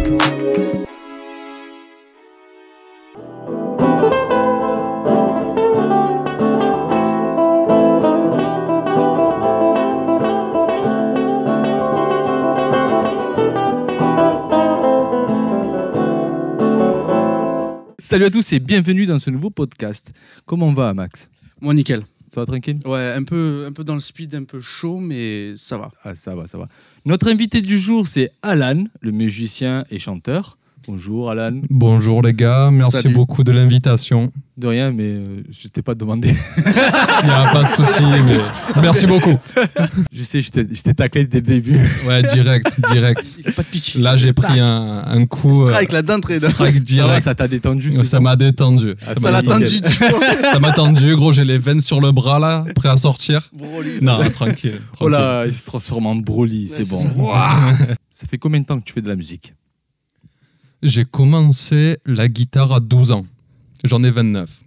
Salut à tous et bienvenue dans ce nouveau podcast. Comment on va, Max? Moi, nickel. Ça va tranquille? Ouais, un peu dans le speed, un peu chaud, mais ça va. Ah, ça va. Notre invité du jour, c'est Alan, le musicien et chanteur. Bonjour, Alan. Bonjour les gars, merci Salut. beaucoup de l'invitation. De rien, mais je t'ai pas demandé. Il n'y a pas de souci, mais merci beaucoup. Je sais, je t'ai taclé dès le début. Ouais, direct. Pas de pitch. Là, j'ai pris un coup. Strike, là, d'entrée. Strike direct. Ça t'a détendu? Ça m'a détendu. Ça l'a tendu du fond. Ça m'a tendu, gros, j'ai les veines sur le bras là, prêt à sortir. Broly. Non, tranquille. Oh là, il se transforme en Broly, c'est bon. c'est ça. Ouah. Ça fait combien de temps que tu fais de la musique? J'ai commencé la guitare à 12 ans. J'en ai 29.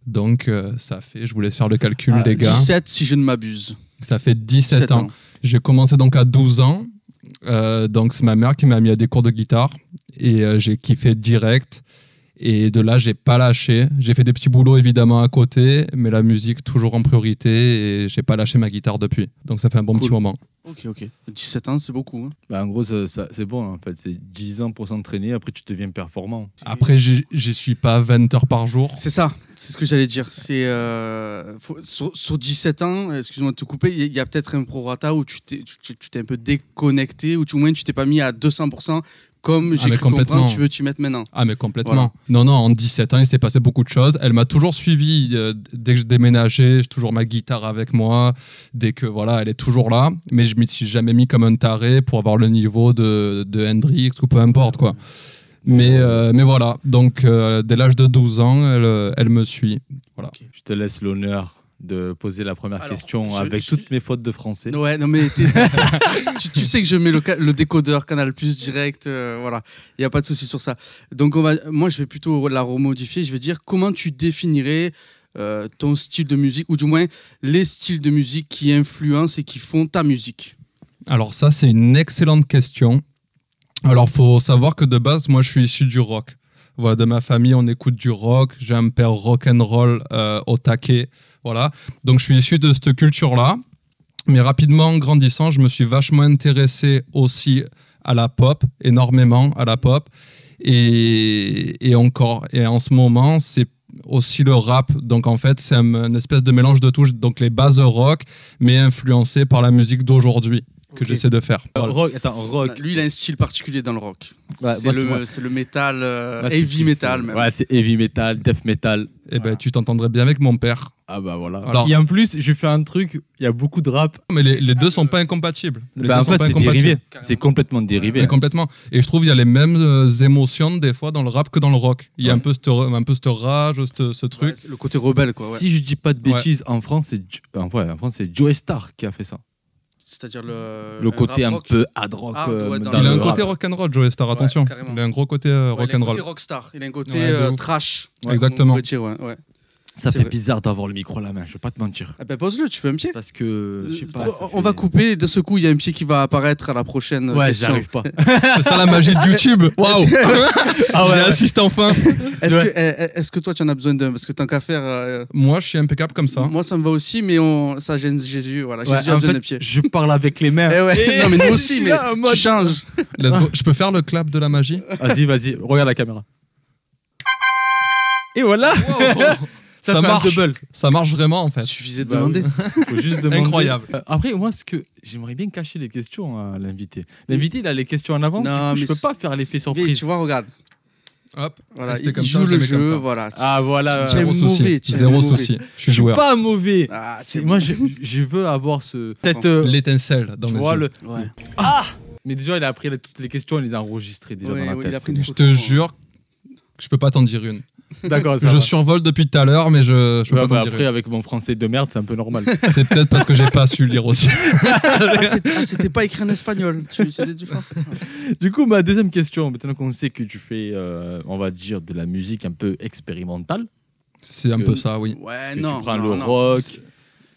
Donc, ça fait, je vous laisse faire le calcul, les gars. 17, si je ne m'abuse. Ça fait 17 ans. J'ai commencé donc à 12 ans. Donc, c'est ma mère qui m'a mis à des cours de guitare. Et j'ai kiffé direct. Et de là, j'ai pas lâché. J'ai fait des petits boulots évidemment à côté, mais la musique toujours en priorité. Et j'ai pas lâché ma guitare depuis. Donc, ça fait un bon petit moment. Ok. 17 ans, c'est beaucoup. Hein. Bah, en gros, c'est bon en fait. C'est 10 ans pour s'entraîner, après tu deviens performant. Après, j'y suis pas 20 heures par jour. C'est ça, c'est ce que j'allais dire. C'est sur 17 ans, excuse-moi de te couper, il y a peut-être un prorata où tu t'es un peu déconnecté, ou au moins tu t'es pas mis à 200%. Comme j'ai cru comprendre, tu veux t'y mettre maintenant. Ah mais complètement. Voilà. Non, en 17 ans, il s'est passé beaucoup de choses. Elle m'a toujours suivi dès que je déménageais, j'ai toujours ma guitare avec moi, dès que voilà, elle est toujours là, mais je m'y suis jamais mis comme un taré pour avoir le niveau de Hendrix ou peu importe quoi. Mais voilà, donc dès l'âge de 12 ans, elle me suit. Voilà. Okay. Je te laisse l'honneur de poser la première question avec toutes mes fautes de français. Ouais, non mais tu sais que je mets le décodeur Canal Plus direct, voilà, il n'y a pas de souci sur ça. Donc moi je vais plutôt la remodifier, je vais dire comment tu définirais ton style de musique, ou du moins les styles de musique qui influencent et qui font ta musique. Alors ça c'est une excellente question. Alors faut savoir que de base moi je suis issu du rock. Voilà, de ma famille, on écoute du rock. J'ai un père rock'n'roll au taquet. Voilà. Donc, je suis issu de cette culture-là. Mais rapidement, en grandissant, je me suis vachement intéressé aussi à la pop, énormément à la pop. Et en ce moment, c'est aussi le rap. Donc, en fait, c'est une espèce de mélange de touches. Donc, les bases rock, mais influencées par la musique d'aujourd'hui. Que j'essaie de faire. Voilà. Rock. Lui, il a un style particulier dans le rock. Ouais, c'est le métal, heavy metal même. Ouais, c'est heavy metal, death metal. Et ben, tu t'entendrais bien avec mon père. Ah bah voilà. Alors, et en plus, je fais un truc, il y a beaucoup de rap. Mais les deux sont pas incompatibles. En fait, c'est dérivé. C'est complètement dérivé. Ouais, complètement. Et je trouve qu'il y a les mêmes émotions des fois dans le rap que dans le rock. Il y a un peu cette rage, ce truc. Ouais, le côté rebelle, quoi. Ouais. Si je dis pas de bêtises, en France, c'est Joe Star qui a fait ça. C'est-à-dire le côté un peu hard rock. Il a un côté rock'n'roll, Joe Star, attention. Ouais, il a un gros côté rock'n'roll. Il a un côté rockstar, il a un côté trash. Ouais, exactement. On dire, ouais. Ça fait bizarre d'avoir le micro à la main, je vais pas te mentir. Ah ben pose-le, tu fais un pied. Parce que, je sais pas. On va couper, de ce coup, il y a un pied qui va apparaître à la prochaine question. J'arrive pas. C'est ça la magie de YouTube. Waouh. J'ai assisté enfin. Est-ce que toi, tu en as besoin d'un? Parce que tant qu'à faire... Moi, je suis impeccable comme ça. Moi, ça me va aussi, mais ça gêne Jésus. Voilà, Jésus a besoin d'un pied. Je parle avec les mains. Non, mais nous aussi, mais tu changes. Je peux faire le clap de la magie? Vas-y, regarde la caméra. Et voilà. Ça marche. Ça marche vraiment en fait. Il suffisait de demander. Faut juste demander. Incroyable. Après, moi, j'aimerais bien cacher les questions à l'invité. L'invité, il a les questions en avance. Non, je peux pas faire l'effet surprise. Tu vois, regarde. Hop. Voilà, il joue le jeu, voilà. Ah voilà. Zéro souci. Zéro souci. Je suis joueur. Pas mauvais. Moi, je veux avoir l'étincelle dans mes yeux. Mais déjà, il a pris toutes les questions, il les a enregistrées déjà dans la tête. Je te jure que je peux pas t'en dire une. D'accord. Je survole depuis tout à l'heure, mais je peux pas t'en dire après, avec mon français de merde, c'est un peu normal. C'est peut-être parce que j'ai pas su lire aussi. C'était pas écrit en espagnol, c'était du français. Du coup, ma deuxième question, maintenant qu'on sait que tu fais, on va dire, de la musique un peu expérimentale. C'est un peu ça, oui. Ouais, tu non. prends le rock.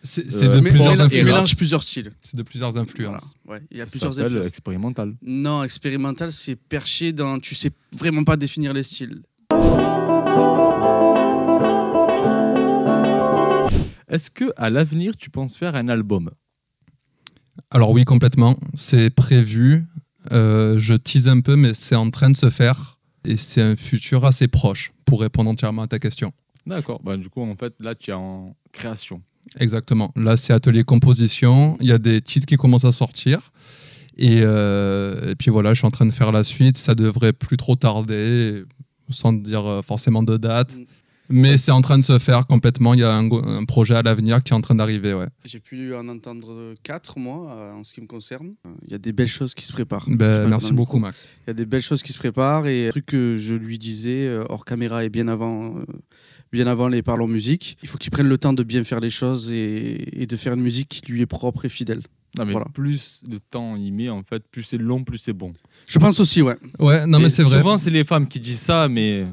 C'est Euh, de plusieurs Il influences. mélange plusieurs styles. C'est de plusieurs influences. Voilà. Ouais, il y a Ça plusieurs s'appelle influences. expérimental. Non, expérimental, c'est perché dans. Tu sais vraiment pas définir les styles. Est-ce que à l'avenir, tu penses faire un album? Alors oui, complètement. C'est prévu. Je tease un peu, mais c'est en train de se faire. Et c'est un futur assez proche, pour répondre entièrement à ta question. D'accord. Bah, du coup, en fait, là, tu es en création. Exactement. Là, c'est atelier composition. Il y a des titres qui commencent à sortir. Et puis voilà, je suis en train de faire la suite. Ça devrait plus trop tarder, sans dire forcément de date. Mais c'est en train de se faire complètement. Il y a un projet à l'avenir qui est en train d'arriver. Ouais. J'ai pu en entendre 4, moi, en ce qui me concerne. Il y a des belles choses qui se préparent. Je Ben, sais pas, merci dans le beaucoup, micro. Max. Il y a des belles choses qui se préparent. Et le truc que je lui disais hors caméra et bien avant les Parlons Musique, il faut qu'il prenne le temps de bien faire les choses et de faire une musique qui lui est propre et fidèle. Non, mais Voilà. plus de temps il met, en fait, plus c'est long, plus c'est bon. Je pense aussi, ouais. Ouais, non, Et mais c'est vrai. Souvent, c'est les femmes qui disent ça, mais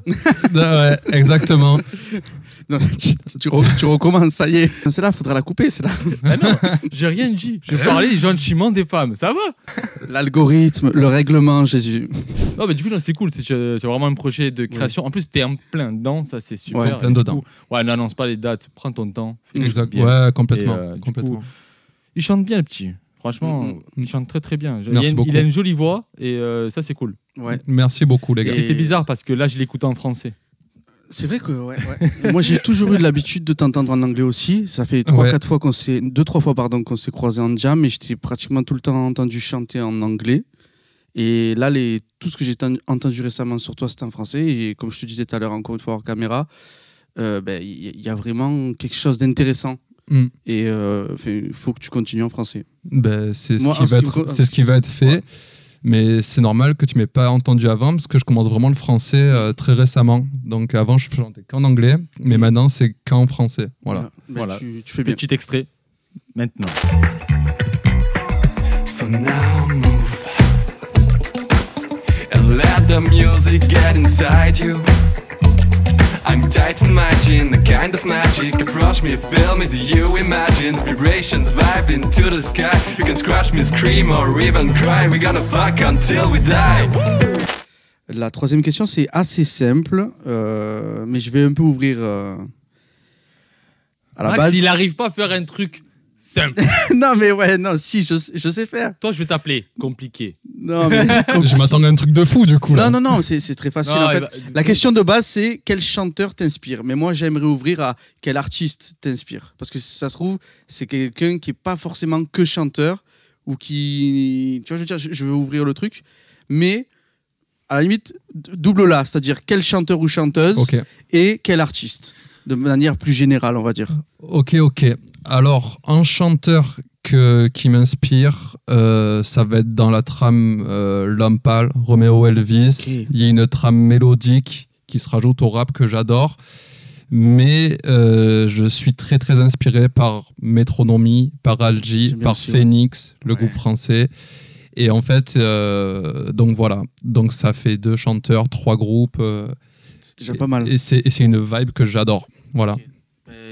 Ouais, exactement. Non, tu recommences, ça y est. C'est là, faudra la couper, c'est là. ah non, j'ai rien dit. Je parlais gentiment des femmes. Ça va? L'algorithme, le règlement, Jésus. Non, mais du coup, non, c'est cool. C'est vraiment un projet de création. En plus, t'es en plein dedans, ça, c'est super. Ouais, Et plein du dedans. coup, ouais, n'annonce pas les dates. Prends ton temps. Fais les choses Exact. bien. Ouais, complètement. Et, du complètement. coup, il chante bien, le petit. Franchement, il chante très très bien. Merci beaucoup. Il a une jolie voix et ça, c'est cool. Ouais. Merci beaucoup, les Et gars. Et- c'était bizarre parce que là, je l'écoute en français. C'est vrai que, ouais. Moi, j'ai toujours eu l'habitude de t'entendre en anglais aussi. Ça fait 2-3 fois qu'on s'est croisés en jam et j'étais pratiquement tout le temps entendu chanter en anglais. Et là, tout ce que j'ai entendu récemment sur toi, c'était en français. Et comme je te disais tout à l'heure, encore une fois hors caméra, il y a vraiment quelque chose d'intéressant. Mm. Et il faut que tu continues en français. Ben, c'est Moi, ce qui va être fait. Ouais. Mais c'est normal que tu m'aies pas entendu avant parce que je commence vraiment le français très récemment. Donc avant, je chantais qu'en anglais, mais maintenant, c'est qu'en français. Voilà. Voilà. Tu fais bien. Petit extrait. Maintenant. So now move and let the music get inside you. I'm tight in my gin, the kind of magic approach me, feel me, do you imagine vibrations vibe into the sky? You can scratch me, scream or even cry. We're gonna fuck until we die. La troisième question, c'est assez simple, mais je vais un peu ouvrir à la Max, base. il n'arrive pas à faire un truc simple. Non, mais ouais, non, si, je sais faire. Toi, je vais t'appeler compliqué. Non, mais... Je m'attends à un truc de fou, du coup. Là. non, c'est très facile. Non, en fait. il va- La question de base, c'est quel chanteur t'inspire? Mais moi, j'aimerais ouvrir à quel artiste t'inspire. Parce que si ça se trouve, c'est quelqu'un qui n'est pas forcément que chanteur ou qui. Tu vois, je veux dire, je veux ouvrir le truc. Mais à la limite, double-là, c'est-à-dire quel chanteur ou chanteuse Ok. et quel artiste. De manière plus générale, on va dire. Ok. Alors, un chanteur qui m'inspire, ça va être dans la trame L'Homme Pâle, Romeo Elvis. Ok. Il y a une trame mélodique qui se rajoute au rap que j'adore. Mais je suis très très inspiré par Métronomie, par Algi, J'aime bien par aussi, ouais. Phoenix, le Ouais. groupe français. Et en fait, donc voilà. Donc ça fait 2 chanteurs, 3 groupes. C'est déjà pas mal. Et c'est une vibe que j'adore. Voilà. Ok.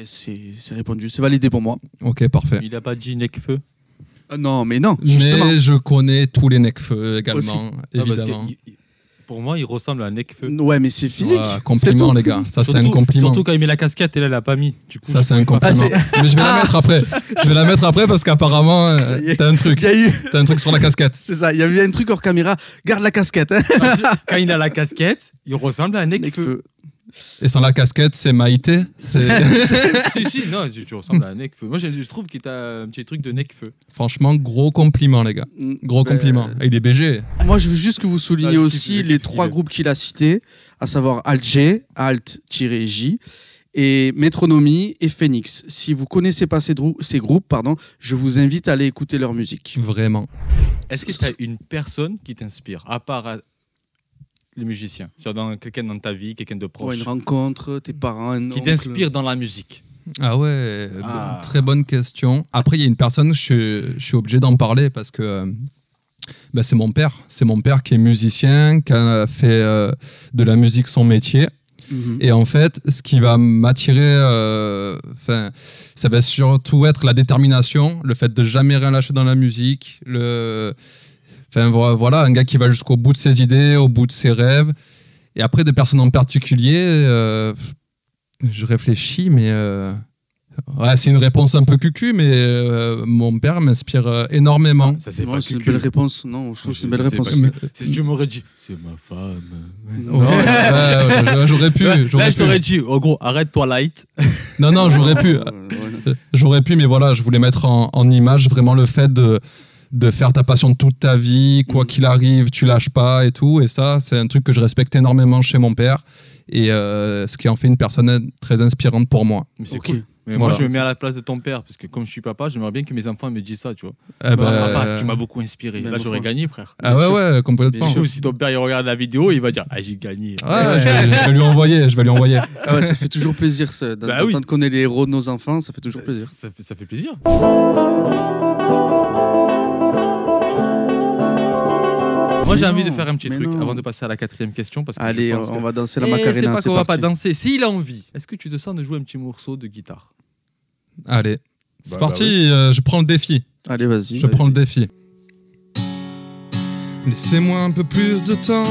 C'est répondu, c'est validé pour moi. Ok, parfait. Il a pas dit Nekfeu. Non, mais non, justement. Mais je connais tous les Necfeu également, Aussi. Ah, parce que évidemment. pour moi, il ressemble à Nekfeu. Ouais, mais c'est physique. Voilà, c'est compliment, tout. les gars. Ça, c'est un Surtout- compliment. Surtout quand il met la casquette et là, il l'a pas mis. Du coup, Ça, je c'est un pouvais pas- compliment. Mais je vais la mettre après. Je vais la mettre après parce qu'apparemment, Ça y est. t'as un truc. Il y a eu, T'as un truc sur la casquette. c'est ça, il y a eu un truc hors caméra. Garde la casquette. Hein. Quand il a la casquette, il ressemble à un Nekfeu. Nekfeu. Et sans la casquette, c'est Maïté. si, non, tu ressembles à un Nekfeu. Moi, je trouve qu'il t'a un petit truc de Nekfeu. Franchement, gros compliment, les gars. Gros compliment. Et il est BG. Moi, je veux juste que vous souligniez Ah, je kiffe, aussi je les kiffe 3 stylé. groupes qu'il a cités, à savoir Alt-G, Alt-J et Métronomie et Phoenix. Si vous connaissez pas ces groupes, je vous invite à aller écouter leur musique. Vraiment. Est-ce que tu as une personne qui t'inspire, à part les musiciens? C'est-à-dire quelqu'un dans ta vie, quelqu'un de Ouais, proche, une rencontre, tes parents, un qui oncle. t'inspire dans la musique? Ah ouais, Ah. très bonne question. Après, il y a une personne, je suis obligé d'en parler parce que bah, c'est mon père. C'est mon père qui est musicien, qui a fait de la musique son métier. Et en fait, ce qui va m'attirer, ça va surtout être la détermination, le fait de jamais rien lâcher dans la musique. Voilà, un gars qui va jusqu'au bout de ses idées, au bout de ses rêves. Et après, des personnes en particulier, je réfléchis, mais c'est une réponse un peu cucu, mais mon père m'inspire énormément. Ça, c'est Ouais, pas c'est une cucu. belle réponse. Non, je trouve que c'est une belle C'est réponse. pas cucu. Si tu m'aurais dit, c'est ma femme. Ouais, j'aurais pu. Là, je t'aurais dit, en gros, arrête Twilight. Non, j'aurais pu. J'aurais pu, mais voilà, je voulais mettre en image vraiment le fait de faire ta passion toute ta vie, quoi qu'il arrive, tu lâches pas et tout. Et ça, c'est un truc que je respecte énormément chez mon père. Et ce qui en fait une personne très inspirante pour moi. Mais c'est Ok. cool. Mais Voilà. moi, je me mets à la place de ton père, parce que comme je suis papa, j'aimerais bien que mes enfants me disent ça, tu vois. Eh ben, Papa, tu m'as beaucoup inspiré. Ben, Là, mon j'aurais frère. gagné, frère. Ah ouais, complètement. Ou si ton père il regarde la vidéo, il va dire, ah, j'ai gagné. Ouais, je vais lui envoyer. Ah ouais, ça fait toujours plaisir Bah oui. d'entendre qu'on est les héros de nos enfants, ça fait toujours plaisir. Ça fait plaisir. Moi, j'ai envie de faire un petit mais truc non. avant de passer à la 4e question. Parce que Allez, je pense on que- va danser la Eh, Macarena. c'est pas qu'on va pas parti. danser. S'il a envie, est-ce que tu te sens de jouer un petit morceau de guitare? Allez, c'est Bah parti, oui. je prends le défi. Allez, vas-y. Je prends le défi. Laissez-moi un peu plus de temps.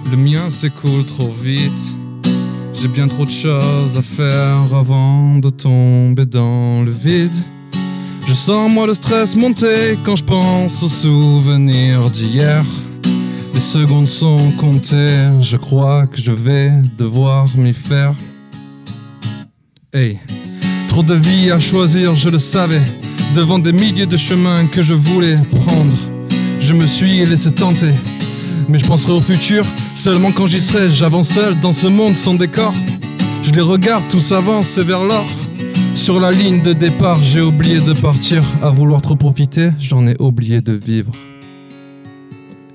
Le mien s'écoule trop vite. J'ai bien trop de choses à faire avant de tomber dans le vide. Je sens moi le stress monter quand je pense aux souvenirs d'hier. Les secondes sont comptées, je crois que je vais devoir m'y faire. Hey, trop de vie à choisir, je le savais. Devant des milliers de chemins que je voulais prendre, je me suis laissé tenter. Mais je penserai au futur seulement quand j'y serai. J'avance seul dans ce monde sans décor. Je les regarde tous avancer vers l'or. Sur la ligne de départ, j'ai oublié de partir. À vouloir trop profiter, j'en ai oublié de vivre.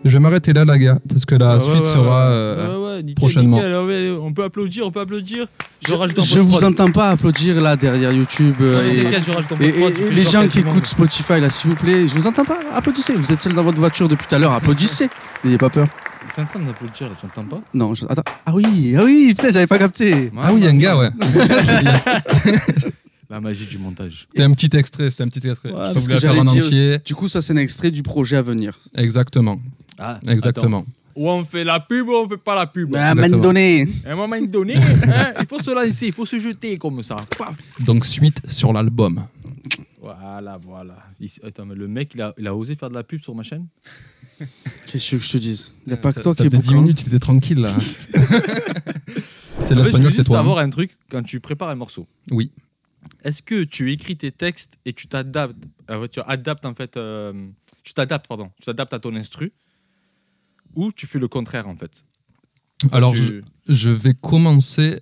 Je vais m'arrêter là, la gars, parce que la suite sera nickel, prochainement. nickel. On peut applaudir, on peut applaudir. Je rajoute en Je vous post-prod. entends pas applaudir là derrière YouTube. Non, t'inquiète, je rajoute en Et post-prod, tu fais les genre gens tout qui le monde. écoutent Spotify là, s'il vous plaît, je vous entends pas. Applaudissez. Vous êtes seul dans votre voiture depuis tout à l'heure. Applaudissez. N'ayez pas peur. C'est en train d'applaudir, j'entends pas. Non, attends. Ah oui, putain, j'avais pas capté. Ah oui, il y a un gars, ouais. La magie du montage. C'était un petit extrait, c'était un petit extrait. Ouais, Je c'est ce voulais que faire j'allais en dire. entier. Du coup, ça c'est un extrait du projet à venir. Exactement, Ah, exactement. attends. Ou on fait la pub ou on fait pas la pub. À un moment Exactement. donné. À un moment donné, hein, il faut se lancer, il faut se jeter comme ça. Paf. Donc suite sur l'album. Voilà. Attends, mais le mec, il a osé faire de la pub sur ma chaîne. Qu'est-ce que je te dise? Il n'y a pas que Ça toi qui est faisait 10 boucan. minutes, il était tranquille là. C'est En fait, l'espagnol, je voulais c'est juste toi. savoir un truc quand tu prépares un morceau. Oui. Est-ce que tu écris tes textes et tu t'adaptes, tu adaptes en fait, tu t'adaptes à ton instru, ou tu fais le contraire en fait? Alors tu, je vais commencer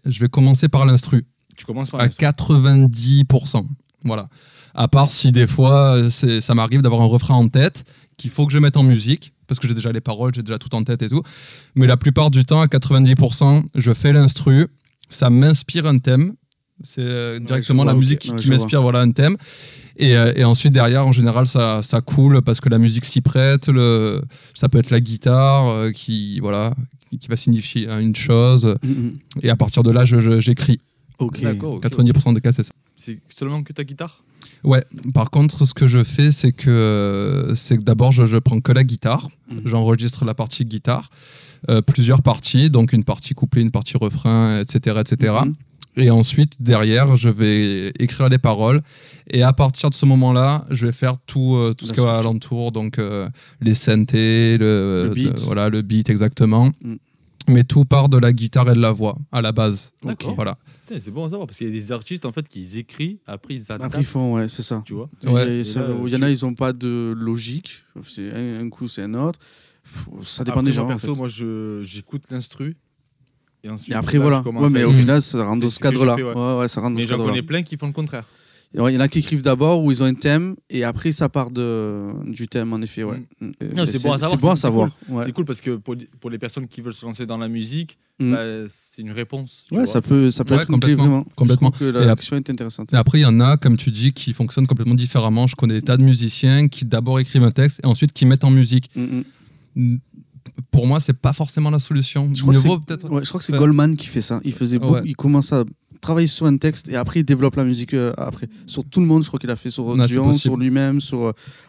par l'instru. tu commences par À l'instru. 90%. Voilà. À part si des fois, ça m'arrive d'avoir un refrain en tête qu'il faut que je mette en musique, parce que j'ai déjà les paroles, j'ai déjà tout en tête et tout. Mais la plupart du temps, à 90%, je fais l'instru, ça m'inspire un thème. C'est directement je vois, la musique ok. Ouais, qui je m'inspire, voilà, un thème. Et ensuite, derrière, en général, ça coule parce que la musique s'y prête. Ça peut être la guitare qui va signifier une chose. Et à partir de là, j'écris. Ok. D'accord. 90% des cas, c'est ça. C'est seulement que ta guitare? Ouais, par contre, ce que je fais, c'est que d'abord, je prends que la guitare. Mhm. J'enregistre la partie guitare, plusieurs parties, donc une partie couplet, une partie refrain, etc. etc. Mhm. Et ensuite, derrière, je vais écrire les paroles. Et à partir de ce moment-là, je vais faire tout ce La qui va structure. alentour, donc les synthés, Le beat. voilà, le beat exactement. Mhm. Mais tout part de la guitare et de la voix, à la base. D'accord. Voilà. Putain, c'est bon à savoir parce qu'il y a des artistes en fait qui écrivent, après ils adaptent. Après, ils font, ouais, c'est ça. Tu vois? Ouais. Et ça, Et là, il y en a, ils n'ont pas de logique. C'est un coup, c'est un autre. Ça dépend Après, des gens. moi, en perso, fait. moi j'écoute l'instru. Et ensuite, Et après, là, voilà. je commence Ouais, mais à au écrire. final, ça rentre dans C'est ce ce que je cadre-là. fais, ouais. Ouais, ça rentre dans Mais ce j'en cadre-là. connais plein qui font le contraire. Il y en a qui écrivent d'abord où ils ont un thème et après ça part du thème en effet. Ouais. Non, c'est bon à savoir, C'est bon à c'est savoir. Ouais. C'est cool parce que pour les personnes qui veulent se lancer dans la musique, Mm. bah, c'est une réponse. tu Ouais, vois. ça peut Ouais, être une clé, complètement, vraiment. complètement. Je trouve que Et la question est intéressante. Et après, il y en a, comme tu dis, qui fonctionnent complètement différemment. Je connais des tas de musiciens qui d'abord écrivent un texte et ensuite qui mettent en musique. Mm, pour moi, c'est pas forcément la solution. Je crois Mieux que vaut peut-être. Ouais, je crois que c'est Ouais. Goldman qui fait ça. Il faisait Ouais. il commence à travailler sur un texte et après il développe la musique après. Sur tout le monde, je crois qu'il a fait sur Ouais, c'est Dion, possible. sur lui-même,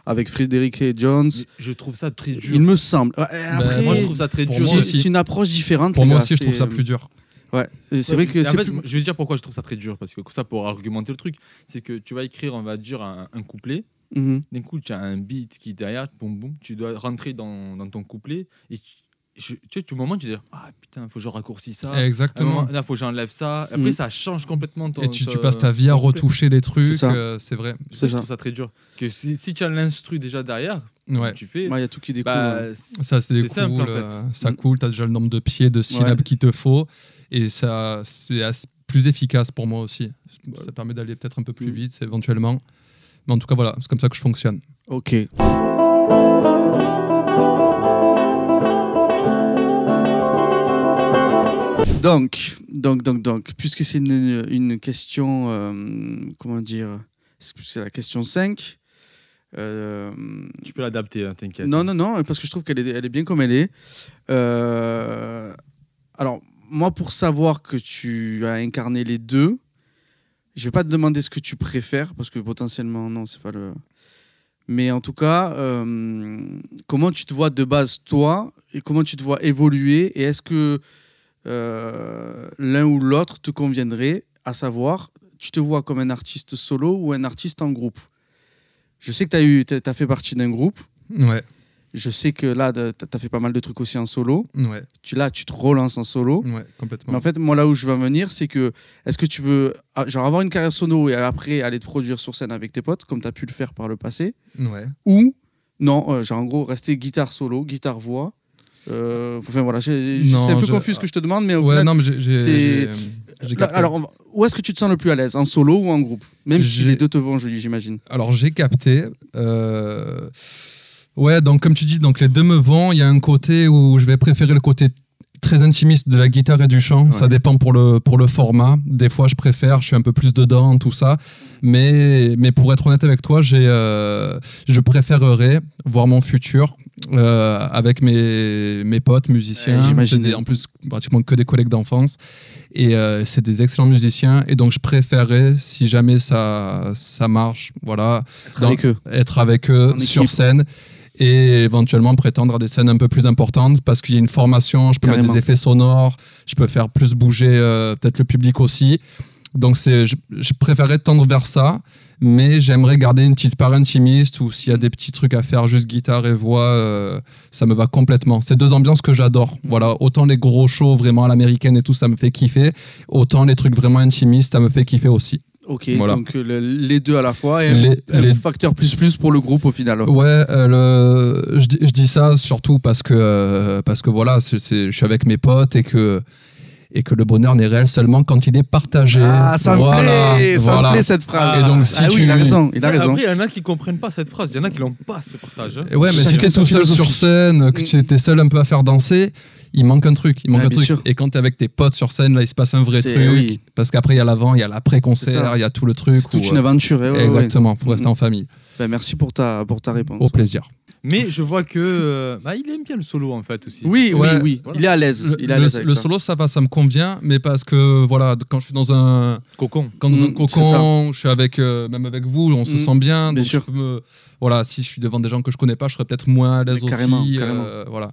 avec Frédéric et Jones. Mais je trouve ça très dur. Il me semble. Ouais, après, Moi, je trouve ça très pour dur. moi c'est aussi. c'est une approche différente. Pour les moi gars, aussi, je trouve c'est- ça plus dur. Ouais, et c'est vrai que Et en c'est fait, plus- je vais dire pourquoi je trouve ça très dur. Parce que ça, pour argumenter le truc, c'est que tu vas écrire, on va dire, un couplet. Mhm. D'un coup, tu as un beat qui est derrière, boum, boum, tu dois rentrer dans ton couplet. Et tu sais, au moment, tu dis ah putain, faut que je raccourcis ça. À un Exactement. moment, là, faut que j'enlève ça. Après, Mhm. ça change complètement ton. Et tu passes ta vie à ton couplet. retoucher les trucs, C'est ça. c'est vrai. Ça, je ça. trouve ça très dur. Que si tu as l'instru déjà derrière, Ouais. tu fais. Ouais, il y a tout qui découle. bah, ouais. Ça, c'est simple cool, en fait. ça Mm. coule, t'as déjà le nombre de pieds, de syllabes Ouais. qu'il te faut. Et ça, c'est plus efficace pour moi aussi. Ça permet d'aller peut-être un peu plus Mm. vite, éventuellement. Mais en tout cas, voilà, c'est comme ça que je fonctionne. Ok. Donc, puisque c'est une question, comment dire, c'est la question 5. Tu peux l'adapter, hein, t'inquiète. Non, parce que je trouve qu'elle est bien comme elle est. Alors, moi, pour savoir que tu as incarné les deux, je vais pas te demander ce que tu préfères, parce que potentiellement, non, c'est pas le... Mais en tout cas, comment tu te vois de base, toi, et comment tu te vois évoluer, et est-ce que l'un ou l'autre te conviendrait, à savoir, tu te vois comme un artiste solo ou un artiste en groupe? Je sais que tu as fait partie d'un groupe. Ouais, Je sais que là, tu as fait pas mal de trucs aussi en solo. ouais, Tu te relances en solo. ouais, complètement. Mais en fait, moi, là où je veux en venir, c'est que est-ce que tu veux genre avoir une carrière solo et après aller te produire sur scène avec tes potes, comme tu as pu le faire par le passé, Ouais. ou non, genre en gros, rester guitare solo, guitare-voix. Enfin voilà, c'est Non, un peu je- confus ce que je te demande, mais au Ouais, final, non, mais c'est- j'ai là, capté. alors, où est-ce que tu te sens le plus à l'aise, en solo ou en groupe? Même si J'ai- les deux te vont, j'imagine. Alors, j'ai capté. Ouais, donc comme tu dis, donc les deux me vont. Il y a un côté où je vais préférer le côté très intimiste de la guitare et du chant. Ouais. Ça dépend pour le format. Des fois, je suis un peu plus dedans, tout ça. Mais pour être honnête avec toi, je préférerais voir mon futur avec mes potes musiciens. Ouais, j'imagine. C'est en plus pratiquement que des collègues d'enfance. Et c'est des excellents musiciens. Et donc, je préférerais, si jamais ça marche, voilà, Avec eux. être avec eux En sur équipe. scène et éventuellement prétendre à des scènes un peu plus importantes parce qu'il y a une formation, je peux Carrément. mettre des effets sonores, je peux faire plus bouger peut-être le public aussi. Donc je préférerais tendre vers ça, mais j'aimerais garder une petite part intimiste où s'il y a des petits trucs à faire, juste guitare et voix, ça me va complètement. C'est deux ambiances que j'adore. Voilà, autant les gros shows vraiment à l'américaine et tout, ça me fait kiffer, autant les trucs vraiment intimistes, ça me fait kiffer aussi. Ok, Voilà. donc les deux à la fois et un Les- facteur plus pour le groupe au final. Ouais, je dis ça surtout parce que voilà, je suis avec mes potes et que le bonheur n'est réel seulement quand il est partagé. Ah, ça me Voilà, plaît, ça voilà. me plaît cette phrase. Et donc, si ah tu- oui, il a raison, il a raison. Après, il y en a qui comprennent pas cette phrase. Il y en a qui l'ont pas, ce partage. hein. Et ouais, mais si Chacun t'es sa tout seul philosophie. sur scène, que tu es seul un peu à faire danser, il manque un truc. Il manque Ouais, un bien truc. sûr. Et quand t'es avec tes potes sur scène, là, il se passe un vrai C'est- truc. oui. Parce qu'après, il y a l'avant, il y a C'est l'après-concert, ça. il y a tout le truc. C'est toute où, une aventure. ouais, ouais, exactement, faut ouais. rester en famille. Ben, merci pour ta réponse. Au plaisir. Mais je vois que il aime bien le solo en fait aussi. Oui, Ouais. oui. Voilà. Il est à l'aise. Il est à l'aise avec Le ça. solo, ça va, ça me convient, mais parce que voilà, quand je suis dans un Cocon. Quand dans un c'est ça. cocon, je suis avec, même avec vous, on se Mm, sent bien. bien Donc sûr. je peux voilà, si je suis devant des gens que je connais pas, je serais peut-être moins à l'aise Mais carrément, aussi. carrément. Voilà.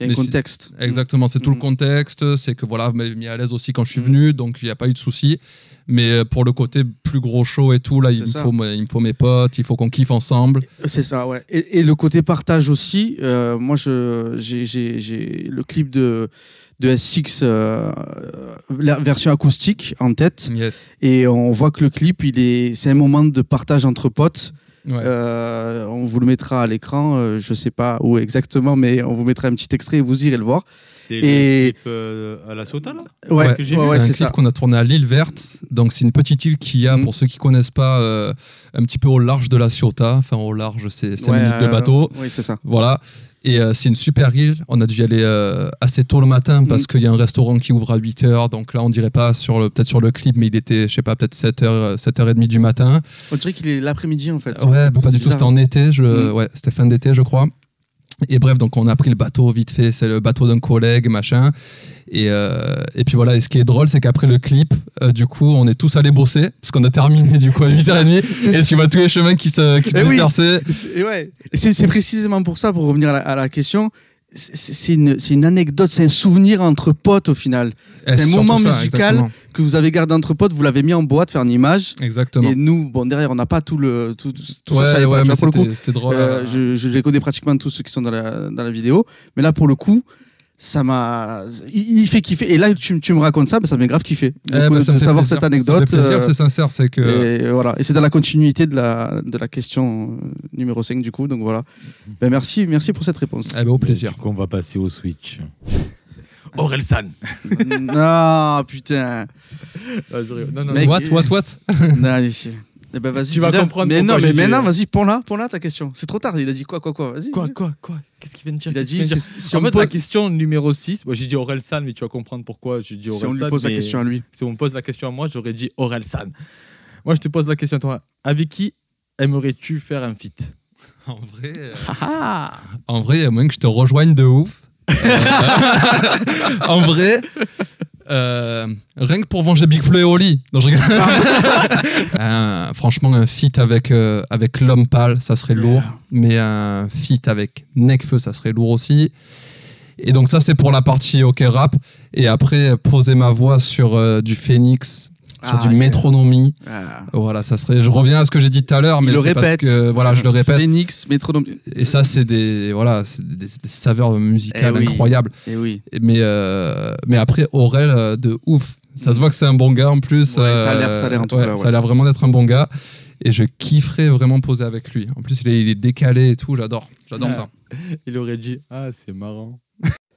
Il y a un Mais contexte. Exactement, c'est tout Mm. le contexte. C'est que voilà, vous m'avez mis à l'aise aussi quand je suis Mm. venu, donc il n'y a pas eu de souci. Mais pour le côté plus gros show et tout, là, il C'est ça. me faut mes potes, il faut qu'on kiffe ensemble. C'est ça, ouais. Et le côté partage aussi. Moi, j'ai le clip de S6, la version acoustique en tête. Yes. Et on voit que le clip, c'est un moment de partage entre potes. Ouais. On vous le mettra à l'écran, je sais pas où exactement, mais on vous mettra un petit extrait et vous irez le voir. C'est Et- le clip à la Sota là. Ouais, que j'ai ouais, vu, ouais, c'est un c'est clip ça. qu'on a tourné à l'île Verte. Donc, c'est une petite île qu'il y a, Mm. pour ceux qui connaissent pas, un petit peu au large de la Ciotat. Enfin, au large, c'est 5 Ouais, minutes de bateau. Oui, c'est ça. Voilà. Et c'est une super île. On a dû y aller assez tôt le matin parce qu'il y a un restaurant qui ouvre à 8h. Donc là, on dirait pas peut-être sur le clip, mais il était, je sais pas, peut-être 7h30 du matin. On dirait qu'il est l'après-midi en fait. Ouais, pas C'est du tout. bizarre. C'était en été. Ouais, c'était fin d'été, je crois. Et bref, donc on a pris le bateau vite fait, c'est le bateau d'un collègue, machin. Et puis voilà, et ce qui est drôle, c'est qu'après le clip, du coup, on est tous allés bosser, parce qu'on a terminé du coup à 8h30, et tu vois tous les chemins qui se dispersaient. Et c'est précisément pour ça, pour revenir à la question, c'est une anecdote, c'est un souvenir entre potes au final. C'est un moment musical exactement. que vous avez gardé entre potes, vous l'avez mis en boîte, faire une image. Exactement. Et nous, bon, derrière, on n'a pas tout ça. Ouais, ça y est pas, ouais, tu vois, mais pour le coup, c'était drôle. je les connais pratiquement tous ceux qui sont dans la vidéo. Mais là, pour le coup, ça m'a. Il fait kiffer. Et là, tu me racontes ça, ça m'a grave kiffé. Ça me De fait savoir plaisir. cette anecdote. Ça me fait plaisir, c'est sincère, c'est que. Et voilà. Et c'est dans la continuité de la question numéro 5, du coup. Donc voilà. Ben, merci pour cette réponse. Eh ben, au plaisir. Du coup, on va passer au Switch. Orelsan. Ah, putain. Non, non, Mec, What Non, allez, eh ben, vas-y, Tu vas dis-le. comprendre Mais pourquoi non, mais j'ai dit- maintenant, vas-y, prends-la ta question. C'est trop tard. Il a dit quoi Vas-y. Quoi Qu'est-ce qu'il vient de dire Il a Qu'est-ce dit qu'il vient de dire si En on fait, pose- la question numéro 6, j'ai dit Orelsan, mais tu vas comprendre pourquoi j'ai dit si Orelsan. on lui pose la mais question à lui. Si on me pose la question à moi, j'aurais dit Orelsan. Moi, je te pose la question à toi. Avec qui aimerais-tu faire un feat? En vrai, il y a moyen que je te rejoigne de ouf. En vrai, rien que pour venger Big Flo et Oli. Non, je rigole. Franchement, un feat avec L'Homme Pâle, ça serait lourd. Mais un feat avec Nekfeu, ça serait lourd aussi. Et donc ça, c'est pour la partie OK rap. Et après, poser ma voix sur du Phoenix, sur du ok. Métronomie. Ah. Voilà, ça serait. Je reviens à ce que j'ai dit tout à l'heure, mais Il le c'est parce répète. que, voilà, je le répète. Phoenix, Métronome. Et ça, c'est des saveurs musicales Eh oui. incroyables. Et oui. Mais après, Aurel, de ouf. Ça se voit que c'est un bon gars en plus. Ouais, ça a l'air en tout cas, ouais. Ça a l'air vraiment d'être un bon gars. Et je kifferais vraiment poser avec lui. En plus, il est décalé et tout. J'adore ça. Il aurait dit Ah, c'est marrant.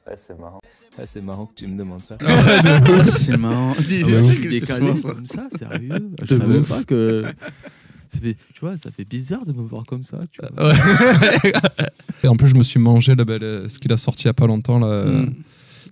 Ouais, c'est marrant. Ah, c'est marrant que tu me demandes ça. C'est marrant. Je Ah, sais ouais, que je fais décalé souvent ça. comme ça, sérieux. Je De savais ouf. pas que. Ça fait, tu vois, ça fait bizarre de me voir comme ça. Tu vois. Ouais. Et en plus, je me suis mangé ce qu'il a sorti il n'y a pas longtemps là,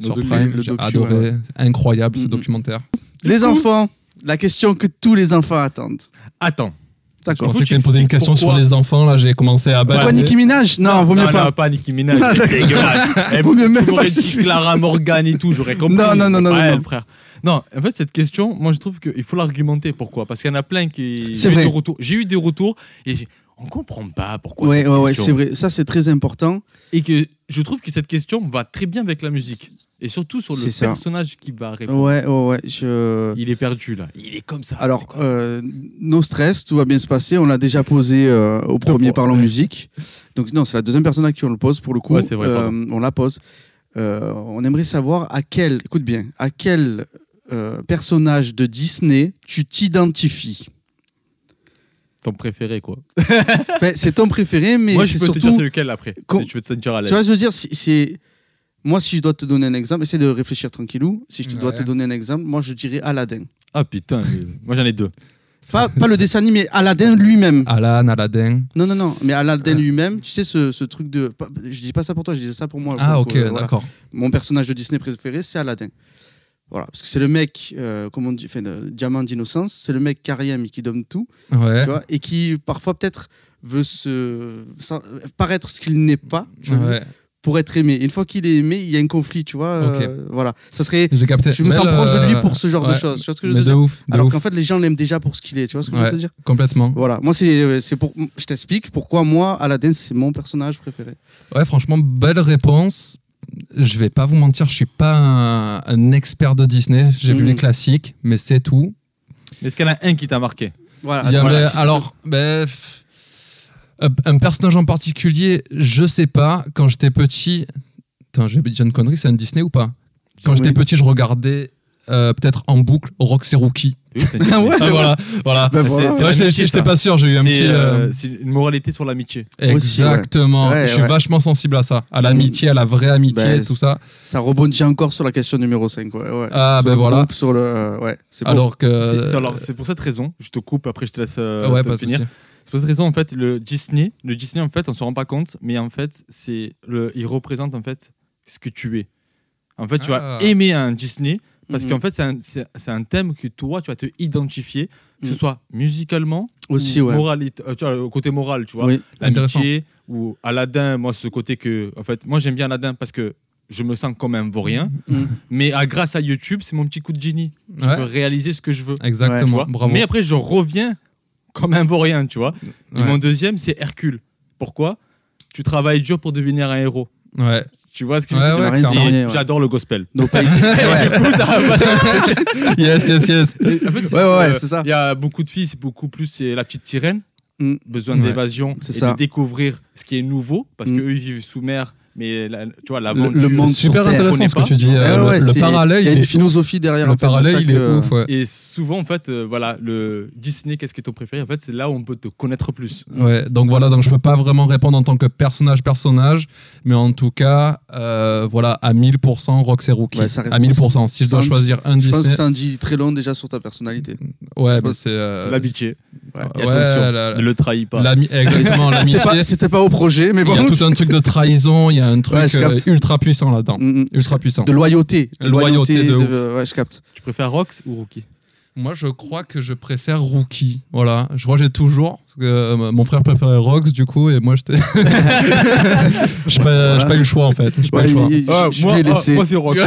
sur Le Prime. le J'ai docu, adoré. ouais. Incroyable ce Mm. documentaire. Les enfants, la question que tous les enfants attendent. Attends. Je D'accord. pensais que tu allais me poser une question sur pourquoi. les enfants. Là, j'ai commencé à Pourquoi balader. Nicki Minaj? Non, vaut mieux non, pas. Non, pas Nicki Minaj. Ah, d'accord. Dégueulasse. Eh, Vaut mieux même tu m'aurais pas, je dit suis- Clara Morgan et tout, j'aurais compris. Non, Ouais, non. frère. Non, en fait, cette question, moi, je trouve qu'il faut l'argumenter. Pourquoi? Parce qu'il y en a plein qui. C'est vrai. J'ai eu des retours et on comprend pas pourquoi. Ouais, cette ouais, question. c'est vrai. Ça, c'est très important. Et que je trouve que cette question va très bien avec la musique. Et surtout sur le C'est ça. personnage qui va répondre. Ouais. Il est perdu là. Il est comme ça. Alors, no stress, tout va bien se passer. On l'a déjà posé au premier fois. Parlons Musique. Donc, non, c'est la deuxième personne à qui on le pose pour le coup. Ouais, c'est vrai, pardon. On la pose. On aimerait savoir écoute bien, à quel personnage de Disney tu t'identifies. Ton préféré, quoi. Ben, c'est ton préféré, mais Moi, c'est je peux te surtout. dire c'est lequel après. Com- Si tu veux te sentir à Tu l'aise. vois, je veux dire, moi, si je dois te donner un exemple, essaie de réfléchir tranquillou. Si je dois Ouais. te donner un exemple, moi, je dirais Aladdin. Ah putain, mais moi j'en ai deux. Pas le dessin animé, Aladdin lui-même. Alan, Aladdin. Non, mais Aladdin lui-même, tu sais, ce truc de. Je dis pas ça pour toi, je disais ça pour moi. Ah, pour- ok, voilà. d'accord. Mon personnage de Disney préféré, c'est Aladdin. Voilà, parce que c'est le mec, comme on dit, de diamant d'innocence, c'est le mec qui a rien mais qui donne tout, Ouais. tu vois, et qui parfois peut-être veut paraître ce qu'il n'est pas, tu vois, Ouais. pour être aimé. Une fois qu'il est aimé, il y a un conflit, tu vois. Ok. Voilà, ça serait. J'ai capté. Je me sens Belle, proche de lui pour ce genre de ouais. choses. Tu vois ce que je Mais veux de dire ouf. de Alors ouf. qu'en fait, les gens l'aiment déjà pour ce qu'il est. Tu vois ce que je veux Ouais. te dire Complètement. Voilà, moi c'est pour. Je t'explique pourquoi moi Aladdin c'est mon personnage préféré. Ouais, franchement, belle réponse. Je vais pas vous mentir, je suis pas un expert de Disney. J'ai vu Mhm. les classiques, mais c'est tout. Est-ce qu'il y en a un qui t'a marqué? Voilà. Il y voilà, avait- si tu alors, un personnage en particulier, je sais pas. Quand j'étais petit, attends, j'ai dit une connerie, c'est un Disney ou pas? Quand j'étais Oui. petit, je regardais peut-être en boucle Rox et Rookie. Oui, c'est Ah ouais, Ah, voilà. Ben voilà. C'est Ouais, l'amitié, j'étais ça. pas sûr, j'ai eu un petit. C'est une moralité sur l'amitié. Aussi, ouais. Exactement. Ouais, je suis ouais. vachement sensible à ça, à l'amitié, à la vraie amitié, Ben, tout ça. Ça rebondit encore sur la question numéro 5. Ouais. Ah, Sur ben le voilà. groupe, sur le. Ouais, c'est beau. Alors que. C'est pour cette raison, je te coupe, après je te laisse ouais, te pas de finir. souci. C'est pour cette raison, en fait, le Disney, en fait, on se rend pas compte, mais en fait, il représente en fait ce que tu es. En fait, tu vas Ah. aimer un Disney Parce qu'en fait, c'est un thème que toi, tu vas te identifier, que ce soit musicalement Aussi, ou ouais. moralité, tu vois, au côté moral, tu vois. Oui. L'amitié ou Aladdin, moi, ce côté que. En fait, moi, j'aime bien Aladdin parce que je me sens comme un vaurien. Mm. Mais grâce à YouTube, c'est mon petit coup de génie. Je Ouais. peux réaliser ce que je veux. tu Exactement, vois. bravo. Mais après, je reviens comme un vaurien, tu vois. Et Ouais. mon deuxième, c'est Hercule. Pourquoi? Tu travailles dur pour devenir un héros. Ouais. Tu vois ce que je Ouais, veux dire? ouais, Rien sans Et rien, ouais. j'adore le gospel. No pain. Et Ouais. du coup, ça va. Yes. En fait, Ouais, c'est ça. Il y a beaucoup de filles, c'est beaucoup plus c'est la petite sirène, Mm. besoin Ouais. d'évasion C'est et ça. de découvrir ce qui est nouveau parce Mm. qu'eux ils vivent sous mer, mais tu vois Le l'aventure. monde Super sur Terre, intéressant ce que tu dis. Ouais, Le c'est- parallèle, il y a il une est philosophie derrière. Le en fait, dans parallèle, chaque, il est ouf. Ouais. Et souvent en fait, voilà, le Disney, qu'est-ce qui est ton préféré? En fait, c'est là où on peut te connaître plus. Ouais, donc voilà, donc je peux pas vraiment répondre en tant que personnage, mais en tout cas, voilà, à 1000%, Rox et Rookie. Ouais, ça reste à 1000%. Si je dois ça, choisir un Je pense que Disney, ça en dit très long déjà sur ta personnalité. ouais, je mais pense- c'est. C'est l'amitié. Ouais. Et attention, ne le trahis pas. Exactement, l'amitié. C'était pas au projet, mais Il bon. y a tout un truc de trahison, il y a un truc Ouais, je capte. ultra puissant là-dedans. Mm, mm. Ultra puissant. De loyauté. Loyauté de ouf. Ouais, je capte. Tu préfères Rox ou Rookie? Moi, je crois que je préfère Rookie. Voilà, je crois que j'ai toujours. Parce que, mon frère préférait Rox, du coup, et moi, j'étais. J'ai pas eu le choix, en fait. J'ai pas eu le choix. Je vais laisser. moi c'est Rox.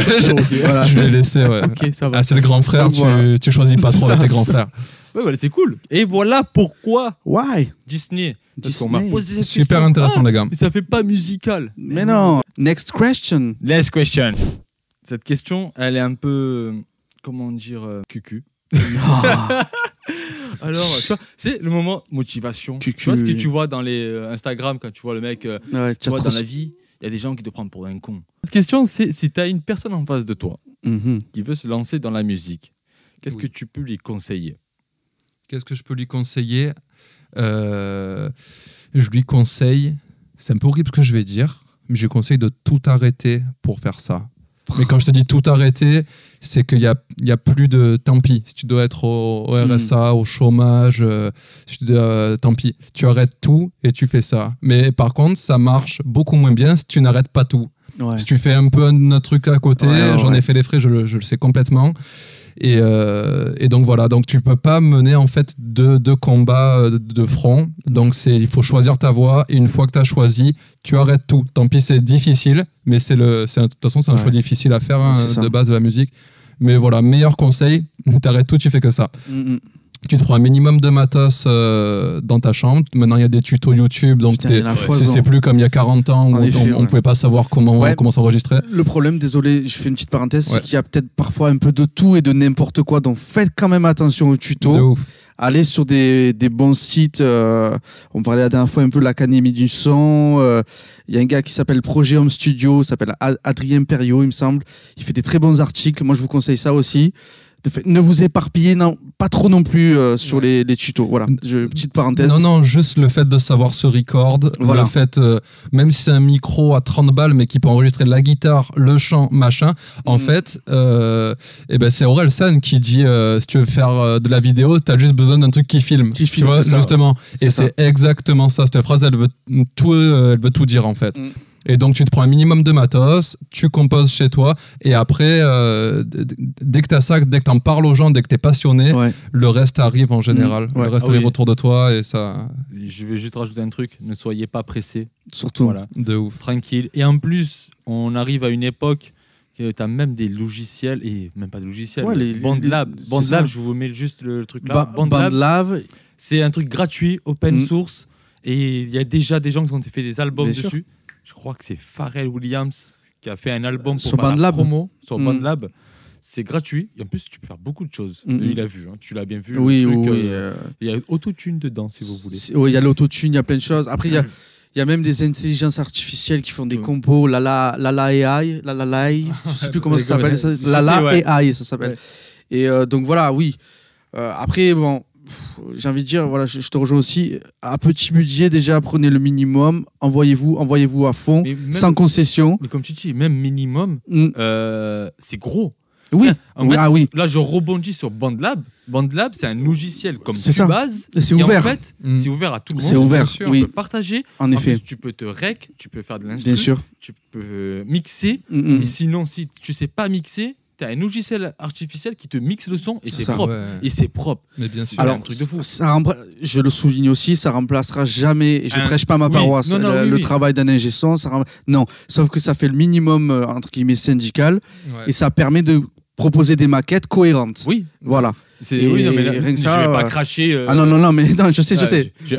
Voilà. Je vais laisser, ouais. Ok, ça va. Ah, c'est le grand frère, Donc, voilà. tu choisis pas C'est trop ça, avec tes grands c'est- frères. Ouais, voilà, c'est cool. Et voilà pourquoi Why? Disney. Parce qu'on Disney. m'a posé cette Super question. intéressant, Ah, les gars. mais ça fait pas musical. Mais non. Next question. Last question. Cette question, elle est un peu, comment dire, cucu. Alors, tu vois, c'est le moment motivation. Cucu. Tu vois ce que tu vois dans les Instagram quand tu vois le mec, Ouais, tu vois, dans la vie, il y a des gens qui te prennent pour un con. Cette question, c'est si tu as une personne en face de toi Mhm. qui veut se lancer dans la musique, qu'est-ce Oui. que tu peux lui conseiller? Qu'est-ce que je peux lui conseiller Je lui conseille, c'est un peu horrible ce que je vais dire, mais je lui conseille de tout arrêter pour faire ça. Mais quand je te dis tout arrêter, c'est qu'il y a plus de tant pis. Si tu dois être au RSA, au chômage, tant pis. Tu arrêtes tout et tu fais ça. Mais par contre, ça marche beaucoup moins bien si tu n'arrêtes pas tout. Ouais. Si tu fais un peu un autre truc à côté, Ouais, j'en ouais. ai fait les frais, je le sais complètement. Et donc voilà, donc tu peux pas mener en fait deux combats de front. Donc il faut choisir ta voie. Et une fois que tu as choisi, tu arrêtes tout. Tant pis, c'est difficile, mais de toute façon, c'est un Ouais. choix difficile à faire hein, C'est ça. de base de la musique. Mais voilà, meilleur conseil, t'arrêtes tout, tu fais que ça. Mhm. Tu te prends un minimum de matos dans ta chambre. Maintenant, il y a des tutos YouTube, donc Putain, il y en a foison. c'est plus comme il y a 40 ans où En effet, on ouais. pouvait pas savoir comment Ouais. s'enregistrer. Le problème, désolé, je fais une petite parenthèse, Ouais. c'est qu'il y a peut-être parfois un peu de tout et de n'importe quoi. Donc faites quand même attention aux De tutos. ouf. Allez sur des bons sites. On parlait la dernière fois un peu de l'Académie du son. Il y a un gars qui s'appelle Projet Home Studio, il s'appelle Adrien Perriot, il me semble. Il fait des très bons articles. Moi, je vous conseille ça aussi. Ne vous éparpillez pas trop non plus sur les tutos. Voilà, petite parenthèse. Non, juste le fait de savoir se record, Voilà. le fait, même si c'est un micro à 30 balles, mais qui peut enregistrer la guitare, le chant, machin, en fait, c'est Orelsan qui dit si tu veux faire de la vidéo, t'as juste besoin d'un truc qui filme. Qui tu filme, vois, c'est ça. justement. C'est Et ça. c'est exactement ça. Cette phrase, elle veut tout dire, en fait. Mm. Et donc, tu te prends un minimum de matos, tu composes chez toi, et après, dès que tu as ça, dès que tu en parles aux gens, dès que tu es passionné, Ouais. le reste arrive en général. Ouais. Le reste Ah oui. arrive autour de toi, et ça, Je vais juste rajouter un truc, ne soyez pas pressés. Surtout. Voilà, de ouf. tranquille. Et en plus, on arrive à une époque que tu as même des logiciels, et même pas de logiciels, Ouais, les- BandLab. c'est BandLab, ça. je vous mets juste le truc là. BandLab. BandLab, c'est un truc gratuit, open Mm. source, et il y a déjà des gens qui ont fait des albums Bien sûr. dessus. Je crois que c'est Pharrell Williams qui a fait un album pour Sur faire la BandLab. promo sur Mm. BandLab. C'est gratuit, et en plus, tu peux faire beaucoup de choses. Mm. Il a vu, hein, tu l'as bien vu. Oui, le truc, oui. il y a autotune dedans, si vous voulez. Oui, il y a l'autotune, il y a plein de choses. Après, il y a même des intelligences artificielles qui font des Ouais. compos, Lala AI, je sais plus comment ça s'appelle, Je sais, Lala ouais. AI, ça s'appelle. Ouais. Et donc voilà, oui. Après, bon, j'ai envie de dire, voilà, je te rejoins aussi. À petit budget, déjà, prenez le minimum, envoyez-vous à fond, Mais même- sans concession. Mais comme tu dis, même minimum, Mm. c'est gros. Oui, En fait, ah oui, là, je rebondis sur BandLab. BandLab, c'est un logiciel comme C'est ça. Cubase. Et c'est Et ouvert. en fait, Mm. c'est ouvert à tout le monde. C'est ouvert, Bien sûr. oui. Tu peux partager. En effet, plus, tu peux te rec, tu peux faire de l'instru, bien sûr. tu peux mixer. Mm, mm. Et sinon, si tu sais pas mixer, tu as un logiciel artificiel qui te mixe le son et c'est ça. propre. Ouais. Et c'est propre. Mais bien C'est sûr. un truc de fou. Je le souligne aussi, ça remplacera jamais, et je Un- prêche pas ma oui, paroisse, non, non, le oui. travail d'un ingé son, non, sauf que ça fait le minimum, entre guillemets, syndical, Ouais. et ça permet de proposer des maquettes cohérentes. Oui. Voilà. C'est oui, non, mais là, rien que je ça, vais pas cracher. Ah non, mais non, je sais.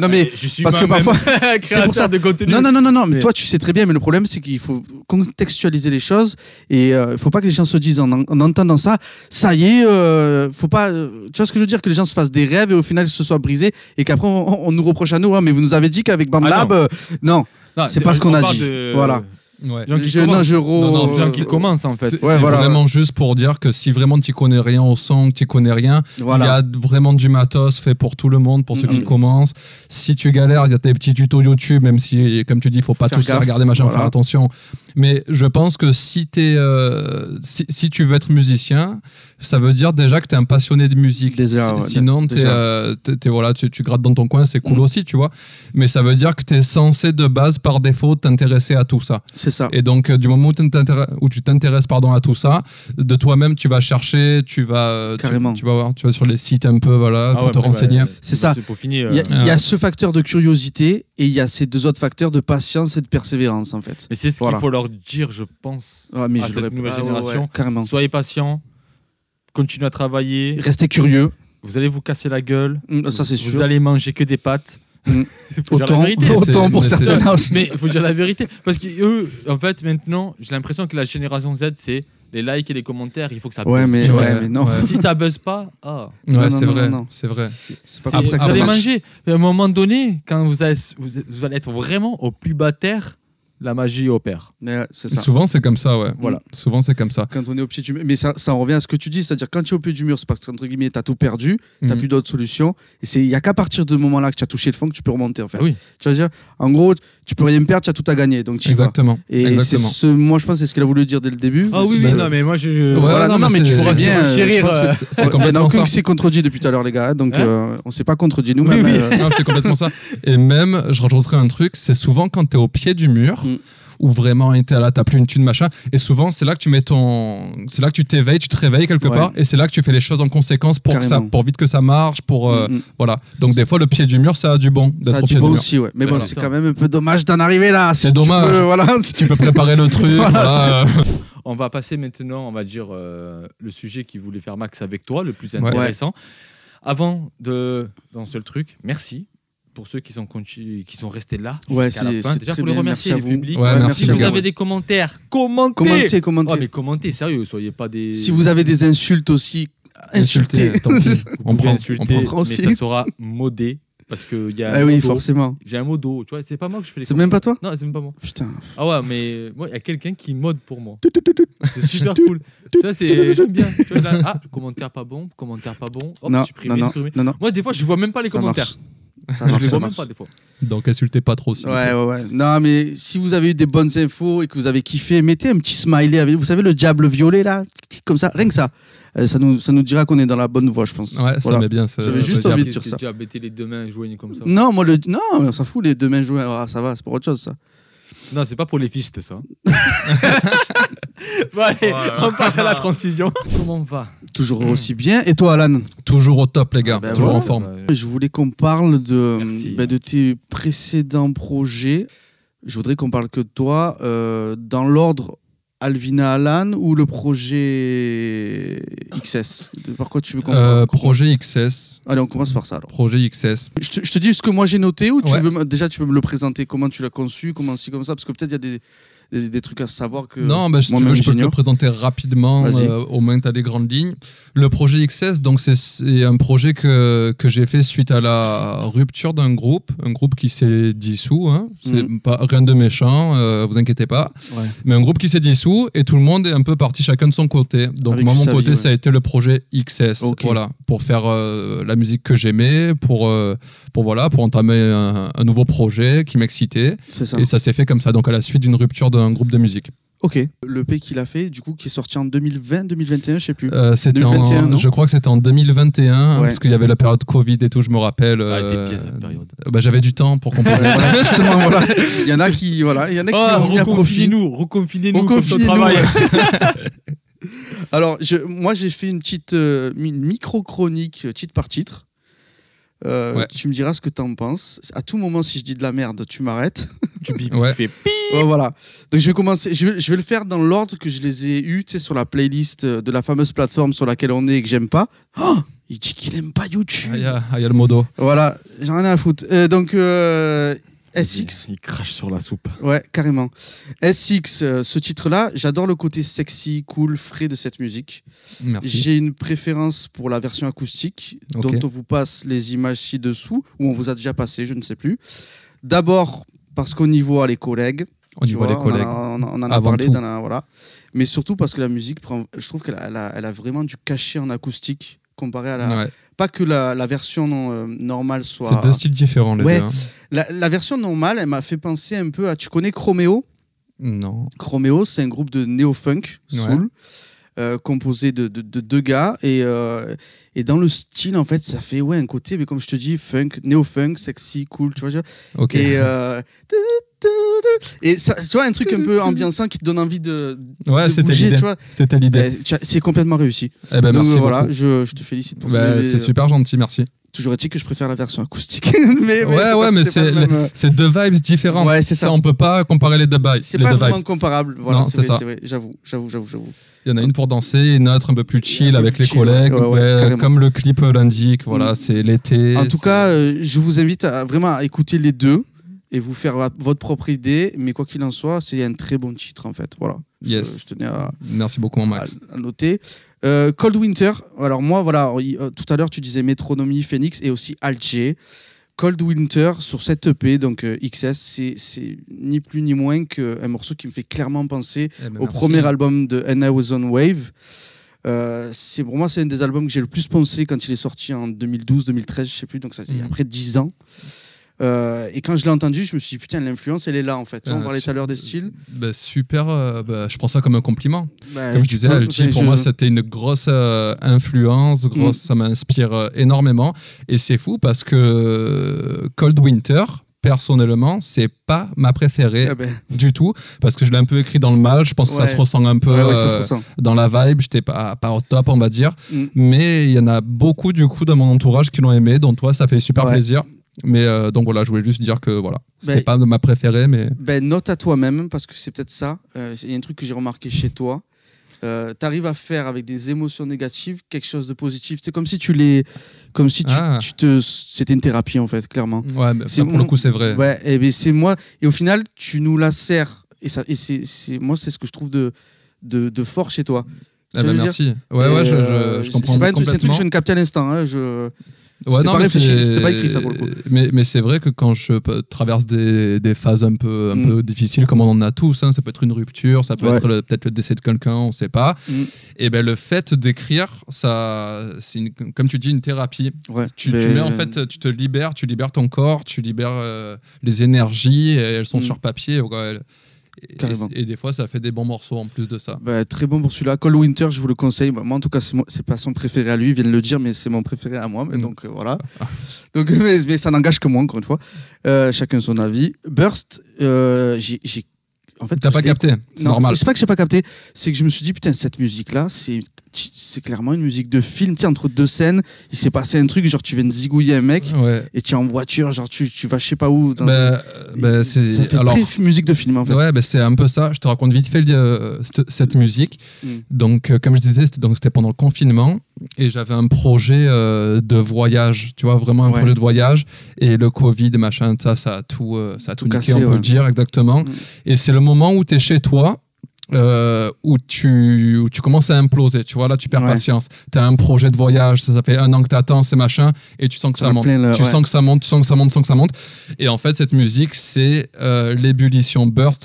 Non, mais je suis parce que moi-même parfois- créateur pour ça. de contenu. Non, mais Mais- toi, tu sais très bien, mais le problème, c'est qu'il faut contextualiser les choses, et il faut pas que les gens se disent, en entendant ça, ça y est, faut pas, tu vois ce que je veux dire, que les gens se fassent des rêves, et au final, se soient brisés, et qu'après, on nous reproche à nous, mais vous nous avez dit qu'avec BandLab, non. Non, c'est pas ce qu'on a parle dit. de- Voilà. Ouais. Gens qui Non, commencent. Non, Les gens qui commencent en fait. C'est Ouais, voilà. vraiment juste pour dire que si vraiment tu connais rien au son, que tu connais rien, Voilà. il y a vraiment du matos fait pour tout le monde, pour ceux qui Mhm. commencent. Si tu galères, il y a tes petits tutos YouTube, même si, comme tu dis, il faut pas Faire tous les gaffe, regarder, machin, voilà. faire attention. Mais je pense que si tu veux être musicien, ça veut dire déjà que tu es un passionné de musique. Déjà, ouais, Sinon, déjà. voilà, tu grattes dans ton coin, c'est cool Mhm. aussi, tu vois. Mais ça veut dire que tu es censé de base, par défaut, t'intéresser à tout ça. C'est ça. Et donc, du moment où tu t'intéresses à tout ça, de toi-même, tu vas chercher, tu vas voir, tu vas sur les sites un peu, voilà, Ah pour ouais, te après, renseigner. bah, C'est ça. C'est pour finir. Il y a ce facteur de curiosité, et il y a ces deux autres facteurs de patience et de persévérance, en fait. Mais c'est ce Voilà. qu'il faut leur dire, je pense. Ah, mais à je cette le nouvelle répète. génération. Carrément. Soyez patients, continuez à travailler. Restez curieux. Vous allez vous casser la gueule. Ça, c'est sûr. Vous allez manger que des pâtes. Mm. Faut dire la Autant, vérité. autant pour Mais c'est- certains âges. Mais il faut dire la vérité. Parce qu'eux, en fait, maintenant, j'ai l'impression que la génération Z, c'est les likes et les commentaires. Il faut que ça Ouais, buzz. mais, Ouais, mais non. ouais. Si ça buzz pas, ah. Ouais, Non, c'est non, vrai, non. c'est vrai. C'est pas C'est- comme ça que vous ça allez marche. manger. Et à un moment donné, quand vous allez être vraiment au plus bas terre, la magie opère. Ouais, c'est ça. Souvent, c'est comme ça, ouais. Voilà. Souvent, c'est comme ça. Quand on est au pied du mur. Mais ça en revient à ce que tu dis, c'est-à-dire quand tu es au pied du mur, c'est parce que, entre guillemets, tu as tout perdu, tu n'as Mhm. plus d'autres solutions. Et il n'y a qu'à partir de ce moment-là que tu as touché le fond que tu peux remonter, en fait. Ah oui. Tu vas dire, en gros, tu peux rien perdre, tu as tout à gagner. Donc, tu y vas. Exactement. Et c'est Exactement. moi, je pense que c'est ce qu'il a voulu dire dès le début. Ah oui, Bah, oui, non, mais moi, je. Ouais, Voilà, non, non, mais c'est- tu pourras c'est- bien. chérir, C'est Il y en complètement a aucun ça. qui s'est contredit depuis tout à l'heure, les gars. Donc, Hein on s'est pas contredit nous Oui, même. oui. Non, c'est complètement ça. Et même, je rajouterais un truc, c'est souvent quand tu es au pied du mur, Mm. où vraiment t'as plus une thune, machin, et souvent c'est là que tu mets c'est là que tu t'éveilles, tu te réveilles quelque Ouais. part, et c'est là que tu fais les choses en conséquence pour Carrément. pour vite que ça marche, Mm. voilà. Donc des fois le pied du mur, ça a du bon Ça d'être a au du pied du bon mur. aussi, ouais. Mais bon, Voilà. c'est quand même un peu dommage d'en arriver là. C'est Si tu dommage. peux, voilà. Tu peux préparer le truc. Voilà, voilà. On va passer maintenant, on va dire, le sujet qu'il voulait faire Max avec toi, le plus Ouais. intéressant. Avant de lancer le truc, merci pour ceux qui sont restés là Ouais, jusqu'à la c'est- fin. c'est Déjà, très il faut les bien, remercier, merci les à vous. publics. Ouais, merci si à vous vous. avez des commentaires, commentez. Commentez. Oh, mais commentez, sérieux, soyez pas des... Si vous avez des insultes aussi, insultez. Tant pis. Vous On pouvez prend. insulter, On prend mais aussi. ça sera modé. Parce que y a Ah un oui, mot d'eau. forcément. J'ai un mot d'eau, tu vois, c'est pas moi que je fais les C'est même pas toi Non, c'est même pas moi. Putain. Ah ouais, mais moi, il y a quelqu'un qui mode pour moi. C'est super cool. Ça, c'est. J'aime bien. Tu vois, là, ah, commentaire pas bon, commentaire pas bon. Hop, Non, supprimer, non, supprimer. non, non. Moi, des fois, je vois même pas les Ça commentaires. marche. Ça Je marche, les ça vois même marche. pas, des fois. Donc insultez pas trop. s'il vous plaît. Ouais. Non, mais si vous avez eu des bonnes infos et que vous avez kiffé, mettez un petit smiley avec, vous savez, le diable violet là, comme ça, rien que ça. Ça nous dira qu'on est dans la bonne voie, je pense. Ouais, ça Voilà. met bien. J'avais ça juste veut dire- envie de dire ça. Déjà, mettez les deux mains joignent comme ça. Non, non, on s'en fout, les deux mains jouées, ah, ça va, c'est pour autre chose, ça. Non, c'est pas pour les fistes, ça. Bon, allez, on passe à la transition. Comment on va Toujours aussi bien. Et toi, Alan? Toujours au top, les gars. Ben Toujours voilà. en forme. Je voulais qu'on parle Merci. de tes précédents projets. Je voudrais qu'on parle que de toi. Dans l'ordre, Alvina Alan ou le projet XS? Par quoi tu veux qu'on parle? Projet XS. Allez, on commence par ça alors. Projet XS. Je te dis ce que moi j'ai noté ou Ouais. déjà tu veux me le présenter? Comment tu l'as conçu? Comment ci, comme ça? Parce que peut-être il y a des trucs à savoir que. Non, bah, si tu moi-même, veux, je peux te le j'ignore. présenter rapidement, Vas-y. au moins tu as les grandes lignes. Le projet XS, donc c'est un projet que j'ai fait suite à la rupture d'un groupe, un groupe qui s'est dissous. Hein. C'est pas rien de méchant, vous inquiétez pas. Ouais. Mais un groupe qui s'est dissous et tout le monde est un peu parti chacun de son côté. Donc Avec moi, mon sa côté, vie, ouais. ça a été le projet XS. Ok. Voilà, pour faire la musique que j'aimais, pour entamer un nouveau projet qui m'excitait. C'est ça. Et ça s'est fait comme ça, donc à la suite d'une rupture d'un groupe de musique. Ok. Le P qu'il a fait, du coup, qui est sorti en 2020, 2021, je sais plus. C'était 2021, non je crois que c'était en 2021, Ouais. parce qu'il y avait la période Covid et tout, je me rappelle. Ah, elle était pièce, cette période. Bah, j'avais du temps pour composer. Voilà, justement, voilà. Il y en a qui, voilà, il y en a qui Oh, ont mis à profit. reconfinez-nous comme ton Reconfinez-nous, travail. ouais. Alors, moi, j'ai fait une petite micro-chronique, titre par titre. Ouais. Tu me diras ce que tu en penses. À tout moment, si je dis de la merde, tu m'arrêtes. Tu bip, Ouais. tu fais pi. Voilà. Donc, je vais commencer. Je vais le faire dans l'ordre que je les ai eus, tu sais, sur la playlist de la fameuse plateforme sur laquelle on est et que j'aime pas. Oh, il dit qu'il aime pas YouTube. Il y a le modo. Voilà, j'ai rien à foutre. Donc, SX. Il crache sur la soupe. Ouais, carrément. SX, ce titre-là, j'adore le côté sexy, cool, frais de cette musique. Merci. J'ai une préférence pour la version acoustique, Ok. dont on vous passe les images ci-dessous, ou on vous a déjà passé, je ne sais plus. D'abord, parce qu'au niveau les collègues. On y tu voit les vois, collègues. On en a Avant parlé, tout. voilà. Mais surtout parce que la musique, je trouve qu'elle elle a vraiment du cachet en acoustique, comparé à la... Ouais. Pas que la version normale soit... C'est deux styles différents, les Ouais. deux. Hein. La version normale, elle m'a fait penser un peu à... Tu connais Chromeo ? Non. Chromeo, c'est un groupe de néo-funk, soul, composé de deux gars. Et dans le style, en fait, ça fait un côté, mais comme je te dis, funk, néo-funk, sexy, cool, tu vois. Ok. Et ça, tu vois, un truc un peu ambiançant qui te donne envie de Ouais, c'était bouger, l'idée. tu vois. C'était l'idée. C'est complètement réussi. Eh ben, Donc merci voilà, beaucoup. je te félicite pour ça. Bah, Mais, c'est super gentil, merci. Toujours est-il que je préfère la version acoustique. mais Ouais, parce mais que pas c'est le même, c'est deux vibes différentes. Ouais, c'est ça. On peut pas comparer les deux vibes. c'est les pas deux vraiment vibes. comparable. Voilà, Non, c'est c'est ça. vrai, j'avoue. Il y en a une pour danser, une autre un peu plus chill Un peu avec plus les chill, collègues. ouais, carrément. Comme le clip l'indique, voilà, c'est l'été. En tout cas, je vous invite vraiment à écouter les deux et vous faire votre propre idée. Mais quoi qu'il en soit, c'est un très bon titre en fait. Voilà. Yes. Je tenais à Merci beaucoup, mon Max. noter. Cold Winter. Alors moi, voilà, tout à l'heure tu disais Métronomie, Phoenix et aussi Alger. Cold Winter sur cette EP, donc XS, c'est ni plus ni moins qu'un morceau qui me fait clairement penser Eh ben, au merci. premier album de And I Was On Wave. Pour moi, c'est un des albums que j'ai le plus pensé quand il est sorti en 2012-2013, je sais plus, donc ça il y a près de 10 ans. Et quand je l'ai entendu, je me suis dit, putain, l'influence, elle est là en fait. Tu vois, on parlait tout à l'heure des styles. Bah, super, je prends ça comme un compliment. Bah, Comme je tu disais, peux- Alti, pour moi, c'était une grosse influence, ça m'inspire énormément. Et c'est fou parce que Cold Winter, personnellement, c'est pas ma préférée Ah ben, du tout, parce que je l'ai un peu écrit dans le mal. Je pense que ça Ouais. se ressent un peu ouais, ça se ressent. dans la vibe. J'étais pas au top, on va dire. Mm. Mais il y en a beaucoup, du coup, dans mon entourage qui l'ont aimé, dont toi, ça fait super Ouais. plaisir. Mais donc voilà, je voulais juste dire que voilà, c'était Ben, pas de ma préférée, mais note à toi-même, parce que c'est peut-être ça. Il y a un truc que j'ai remarqué chez toi. Tu arrives à faire avec des émotions négatives quelque chose de positif. C'est comme si c'était une thérapie en fait, clairement. ouais, mais C'est ça, pour le coup, c'est vrai. Ouais, et ben c'est moi. Et au final, tu nous la sers. Et moi, c'est ce que je trouve de fort chez toi. Eh Tu ben, veux dire merci. Ouais, ouais, je comprends c'est pas un truc, c'est un truc que complètement. je viens de capter à l'instant. Hein, Ouais, c'était non, pas mais réfléchi, c'est- c'était pas écrit ça pour le coup. Mais c'est vrai que quand je traverse des phases un peu difficiles, comme on en a tous, hein, ça peut être une rupture, ça peut Ouais. être peut-être le décès de quelqu'un, on sait pas. Mm. Et ben le fait d'écrire, ça, comme tu dis, une thérapie. Ouais, Tu mets en fait, tu te libères, tu libères ton corps, tu libères les énergies, et elles sont Mm. sur papier. Ouais, Carrément. et des fois, ça fait des bons morceaux en plus de ça. Très bon pour celui-là. Cold Winter, je vous le conseille. Moi, en tout cas, c'est pas son préféré à lui, il vient de le dire, mais c'est mon préféré à moi. Donc voilà. Donc, mais ça n'engage que moi, encore une fois. Chacun son avis. Burst, en fait, T'as pas je l'ai- capté, c'est Non, normal. c'est pas que j'ai pas capté, c'est que je me suis dit, putain, cette musique-là, c'est clairement une musique de film. Tu sais, entre deux scènes, il s'est passé un truc, genre tu viens de zigouiller un mec Ouais. et tu es en voiture, genre tu vas je sais pas où. Ben, ça fait alors, très musique de film en fait. ouais, ben, c'est un peu ça. Je te raconte vite fait cette musique. Mm. Donc, comme je disais, c'était pendant le confinement et j'avais un projet de voyage, tu vois, vraiment un Ouais. projet de voyage. Et le Covid, machin, ça a tout Tout niqué, cassé, on peut ouais. le dire, exactement. Mm. Et c'est le moment où tu es chez toi. Où tu commences à imploser, tu vois, là tu perds Ouais. patience. Tu as un projet de voyage, ça fait un an que tu attends, c'est machin, et tu sens que ça monte. Tu ouais. sens que ça monte, tu sens que ça monte, tu sens que ça monte. Et en fait, cette musique, c'est l'ébullition. Burst,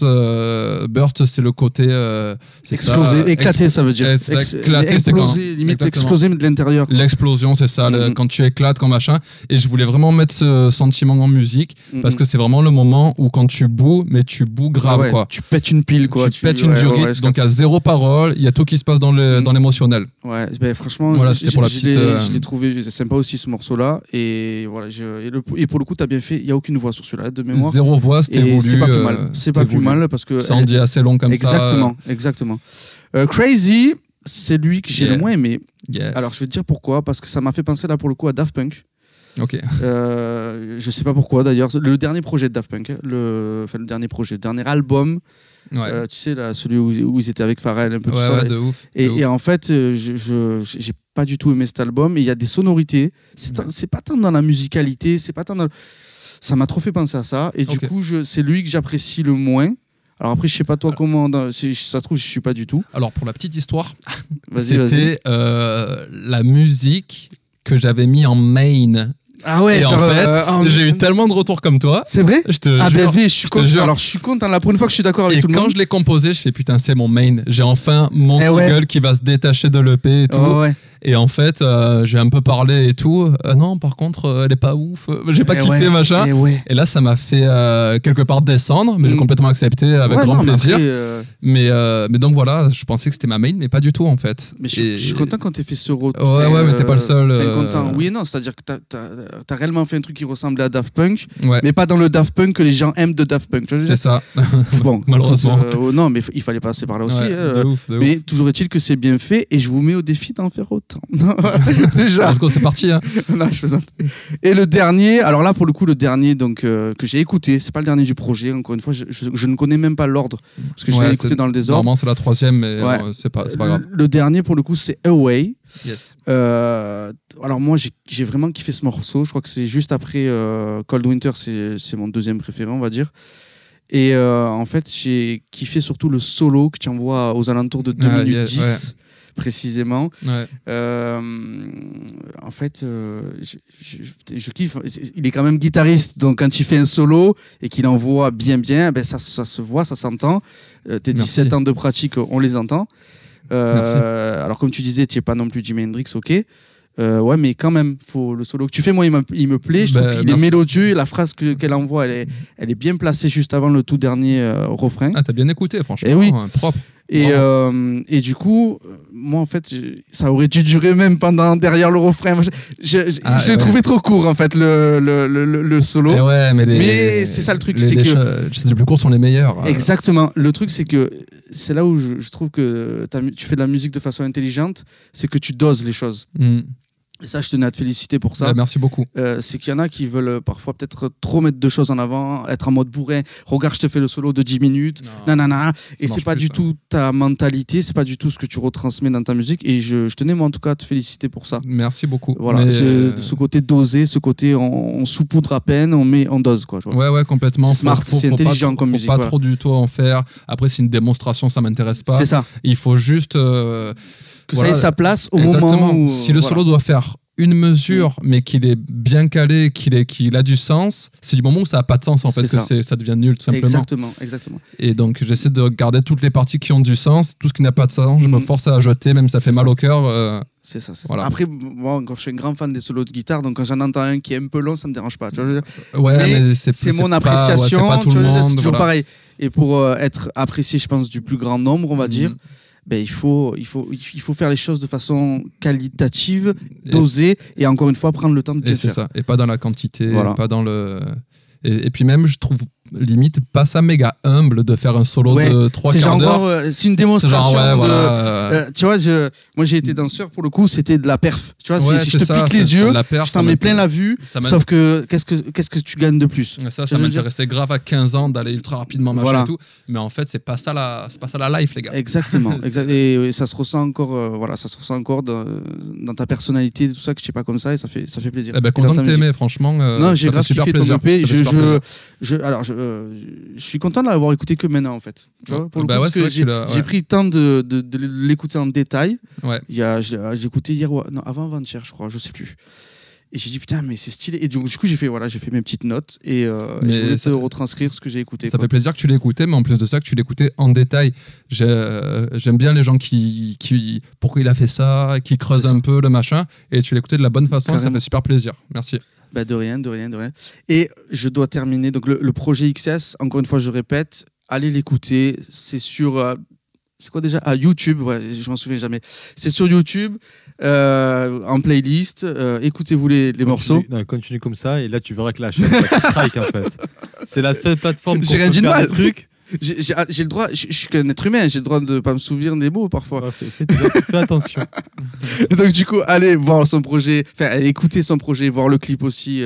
c'est le côté. C'est Exploser, ça, éclater, ça veut dire. éclater, c'est quand. Exploser, limite Exactement. exploser mais de l'intérieur. L'explosion, c'est ça, Mhm. quand tu éclates, quand machin. Et je voulais vraiment mettre ce sentiment en musique, parce que c'est vraiment le moment où quand tu boues, mais tu boues grave, Ah ouais, quoi. tu pètes une pile quoi. Tu pètes une ouais, durite, ouais, je donc il y a zéro parole, il y a tout qui se passe dans l'émotionnel. Ouais, franchement, Voilà, c'était pour la petite, je l'ai trouvé sympa aussi ce morceau-là. Et voilà, et pour le coup, tu as bien fait. Il n'y a aucune voix sur celui-là de mémoire. Zéro voix, c'était Et voulu. c'est pas plus mal. C'est c'était pas plus voulu. mal parce que. Ça en dit assez long comme exactement, ça. exactement. Crazy, c'est lui que j'ai Yeah. le moins aimé. Yes. Alors, je vais te dire pourquoi. Parce que ça m'a fait penser, là, pour le coup, à Daft Punk. Ok. Je sais pas pourquoi, d'ailleurs. Le dernier projet de Daft Punk, le dernier album, Ouais. tu sais, là, celui où ils étaient avec Pharrell, un peu tout ça. Ouais, de ouf. de Et ouf. en fait, j'ai pas du tout aimé cet album. Et il y a des sonorités. C'est pas tant dans la musicalité, c'est pas tant dans. Ça m'a trop fait penser à ça. Et du Ok. coup, c'est lui que j'apprécie le moins. Alors après, je sais pas toi comment. Si ça se trouve, je suis pas du tout. Alors, pour la petite histoire, Vas-y, vas-y. c'était la musique que j'avais mis en main. Ah ouais, Et en genre, fait, j'ai eu tellement de retours comme toi. C'est vrai? Je te Ah jure. ben V, je suis je te content. jure. Alors je suis content. La première fois que je suis d'accord avec Et tout le quand monde. je l'ai composé, je fais putain, c'est mon main. J'ai enfin mon Eh single ouais. qui va se détacher de l'EP et tout. Ouais, ouais. Et en fait, j'ai un peu parlé et tout. Non, par contre, elle est pas ouf. J'ai pas Eh kiffé, ouais. machin. Eh ouais. Et là, ça m'a fait quelque part descendre, mais j'ai Mm. complètement accepté avec Ouais, grand non, mais plaisir. après, Mais donc voilà, je pensais que c'était ma main, mais pas du tout en fait. mais Et- je suis content quand t'aies fait ce retour. Ouais, mais t'es pas le seul, Content. Oui et non, c'est-à-dire que t'as réellement fait un truc qui ressemblait à Daft Punk, Ouais, mais pas dans le Daft Punk que les gens aiment de Daft Punk. Tu vois ce que je c'est veux ça. dire Bon, Malheureusement. non, mais il fallait passer par là aussi. Ouais, de ouf, de ouf. Mais toujours est-il que c'est bien fait et je vous mets au défi d'en faire autant. Déjà. Let's go, c'est parti. Hein. Non, je plaisante. Et le dernier, alors là pour le coup le dernier donc que j'ai écouté, c'est pas le dernier du projet. Encore une fois, je ne connais même pas l'ordre parce que je l'ai Ouais, écouté c'est- dans le désordre. Normalement, c'est la troisième, mais Ouais. c'est pas grave. Le dernier pour le coup c'est Away. Yes. Alors moi j'ai vraiment kiffé ce morceau. Je crois que c'est juste après Cold Winter, c'est mon deuxième préféré on va dire. Et en fait j'ai kiffé surtout le solo que tu envoies aux alentours de 2 Ah, minutes yes, 10 précisément. Ouais. En fait, je kiffe. Il est quand même guitariste, donc quand il fait un solo et qu'il envoie bien, ben ça se voit, ça s'entend. Tes Merci. 17 ans de pratique, on les entend. Merci. Alors, comme tu disais, tu n'es pas non plus Jimi Hendrix, ok. Ouais, mais quand même, le solo que tu fais, moi, il me plaît. Je trouve qu'il est merci. mélodieux. Et la phrase qu'elle envoie, elle est bien placée juste avant le tout dernier refrain. Ah, t'as bien écouté, franchement. Eh oui. Propre. Et du coup, moi en fait, ça aurait dû durer même pendant derrière le refrain. Moi, je l'ai ouais. trouvé trop court en fait le solo. Eh ouais, Mais c'est ça le truc, c'est que- les plus courts sont les meilleurs. Exactement. Le truc c'est que c'est là où je trouve que tu fais de la musique de façon intelligente, c'est que tu doses les choses. Mm. Et ça, je tenais à te féliciter pour ça. Bah, merci beaucoup. C'est qu'il y en a qui veulent parfois peut-être trop mettre de choses en avant, être en mode bourrin. Regarde, je te fais le solo de 10 minutes. Nanana. Et marche c'est pas plus, du ça. tout ta mentalité, c'est pas du tout ce que tu retransmets dans ta musique. Et je tenais moi en tout cas à te féliciter pour ça. Merci beaucoup. Voilà, Mais, ce côté dosé, ce côté on saupoudre à peine, on dose quoi. Tu vois. Ouais, complètement. C'est smart, c'est intelligent comme musique, Faut pas voilà. trop du tout en faire. Après, c'est une démonstration, ça m'intéresse pas. C'est ça. Il faut juste Que voilà. ça ait sa place au Exactement. moment où. Si le voilà. solo doit faire une mesure, mais qu'il est bien calé, qu'il a du sens, c'est du moment où ça n'a pas de sens en fait C'est que ça. ça devient nul tout simplement. Exactement. Et donc j'essaie de garder toutes les parties qui ont du sens, tout ce qui n'a pas de sens, je me Mhm. force à jeter, même si ça C'est fait mal ça. au cœur. C'est ça. Voilà. Après, moi, quand je suis un grand fan des solos de guitare, donc quand j'en entends un qui est un peu long, ça me dérange pas. Tu vois, je veux dire. Ouais, mais c'est mon pas- appréciation. ouais, c'est pas tout tu le vois, c'est monde. toujours voilà. pareil. Et pour être apprécié, je pense, du plus grand nombre, on va dire, ben, il faut faire les choses de façon qualitative, Et- dosée, et encore une fois, prendre le temps de Et bien c'est faire. ça. Et pas dans la quantité, Voilà. pas dans le. Et puis même, je trouve limite pas ça méga humble de faire un solo Ouais, de 3 C'est quarts genre d'heure. encore, c'est une C'est démonstration genre, ouais, de. voilà. Tu vois, moi j'ai été danseur pour le coup, c'était de la perf. Tu vois, Ouais, si je c'est te ça, pique les c'est yeux, la perf, je t'en ça mets plein m'intéresse. la vue. Ça m'intéresse. Sauf que qu'est-ce que tu gagnes de plus Ça Tu vois, je veux dire. m'intéressait grave à 15 ans d'aller ultra rapidement, machin Voilà. et tout. Mais en fait, c'est pas ça la life, les gars. Exactement. C'est- Et ça se ressent encore, ça se ressent encore dans ta personnalité, tout ça que je sais pas comme ça, et ça fait plaisir. Eh ben, Et content dans de ta musique. t'aimer, franchement. Non, j'ai ça fait grave super kiffé ton plaisir. EP. Ça fait super plaisir. Alors, je suis content de l'avoir écouté que maintenant, en fait. Tu vois, pour le Bah coup, ouais, parce c'est que vrai que tu l'as, j'ai ouais. pris le temps de l'écouter en détail. Ouais. J'ai écouté hier, non, avant-hier, je crois, je sais plus. Et j'ai dit, putain, mais c'est stylé. Et du coup, j'ai fait mes petites notes et Mais je voulais ça- te retranscrire ce que j'ai écouté. Ça quoi. fait plaisir que tu l'aies écouté, mais en plus de ça, que tu l'écoutais en détail. J'aime bien les gens qui pourquoi il a fait ça, qui creusent C'est ça. un peu le machin, et tu l'écoutais de la bonne façon, et ça Carrément. fait super plaisir. Merci. Bah, de rien. Et je dois terminer. Donc, le projet XS, encore une fois, je répète, allez l'écouter. C'est sur. C'est quoi déjà YouTube, ouais, je m'en souviens jamais. C'est sur YouTube, en playlist. Écoutez-vous les morceaux. Continue comme ça et là tu verras que la chaîne va te strike en fait. C'est la seule plateforme J'ai pour rien dit de faire mal. des trucs. J'ai le droit, je suis qu'un être humain, j'ai le droit de pas me souvenir des mots parfois. Ouais, fais attention. Donc du coup, allez voir son projet, enfin allez écouter son projet, voir le clip aussi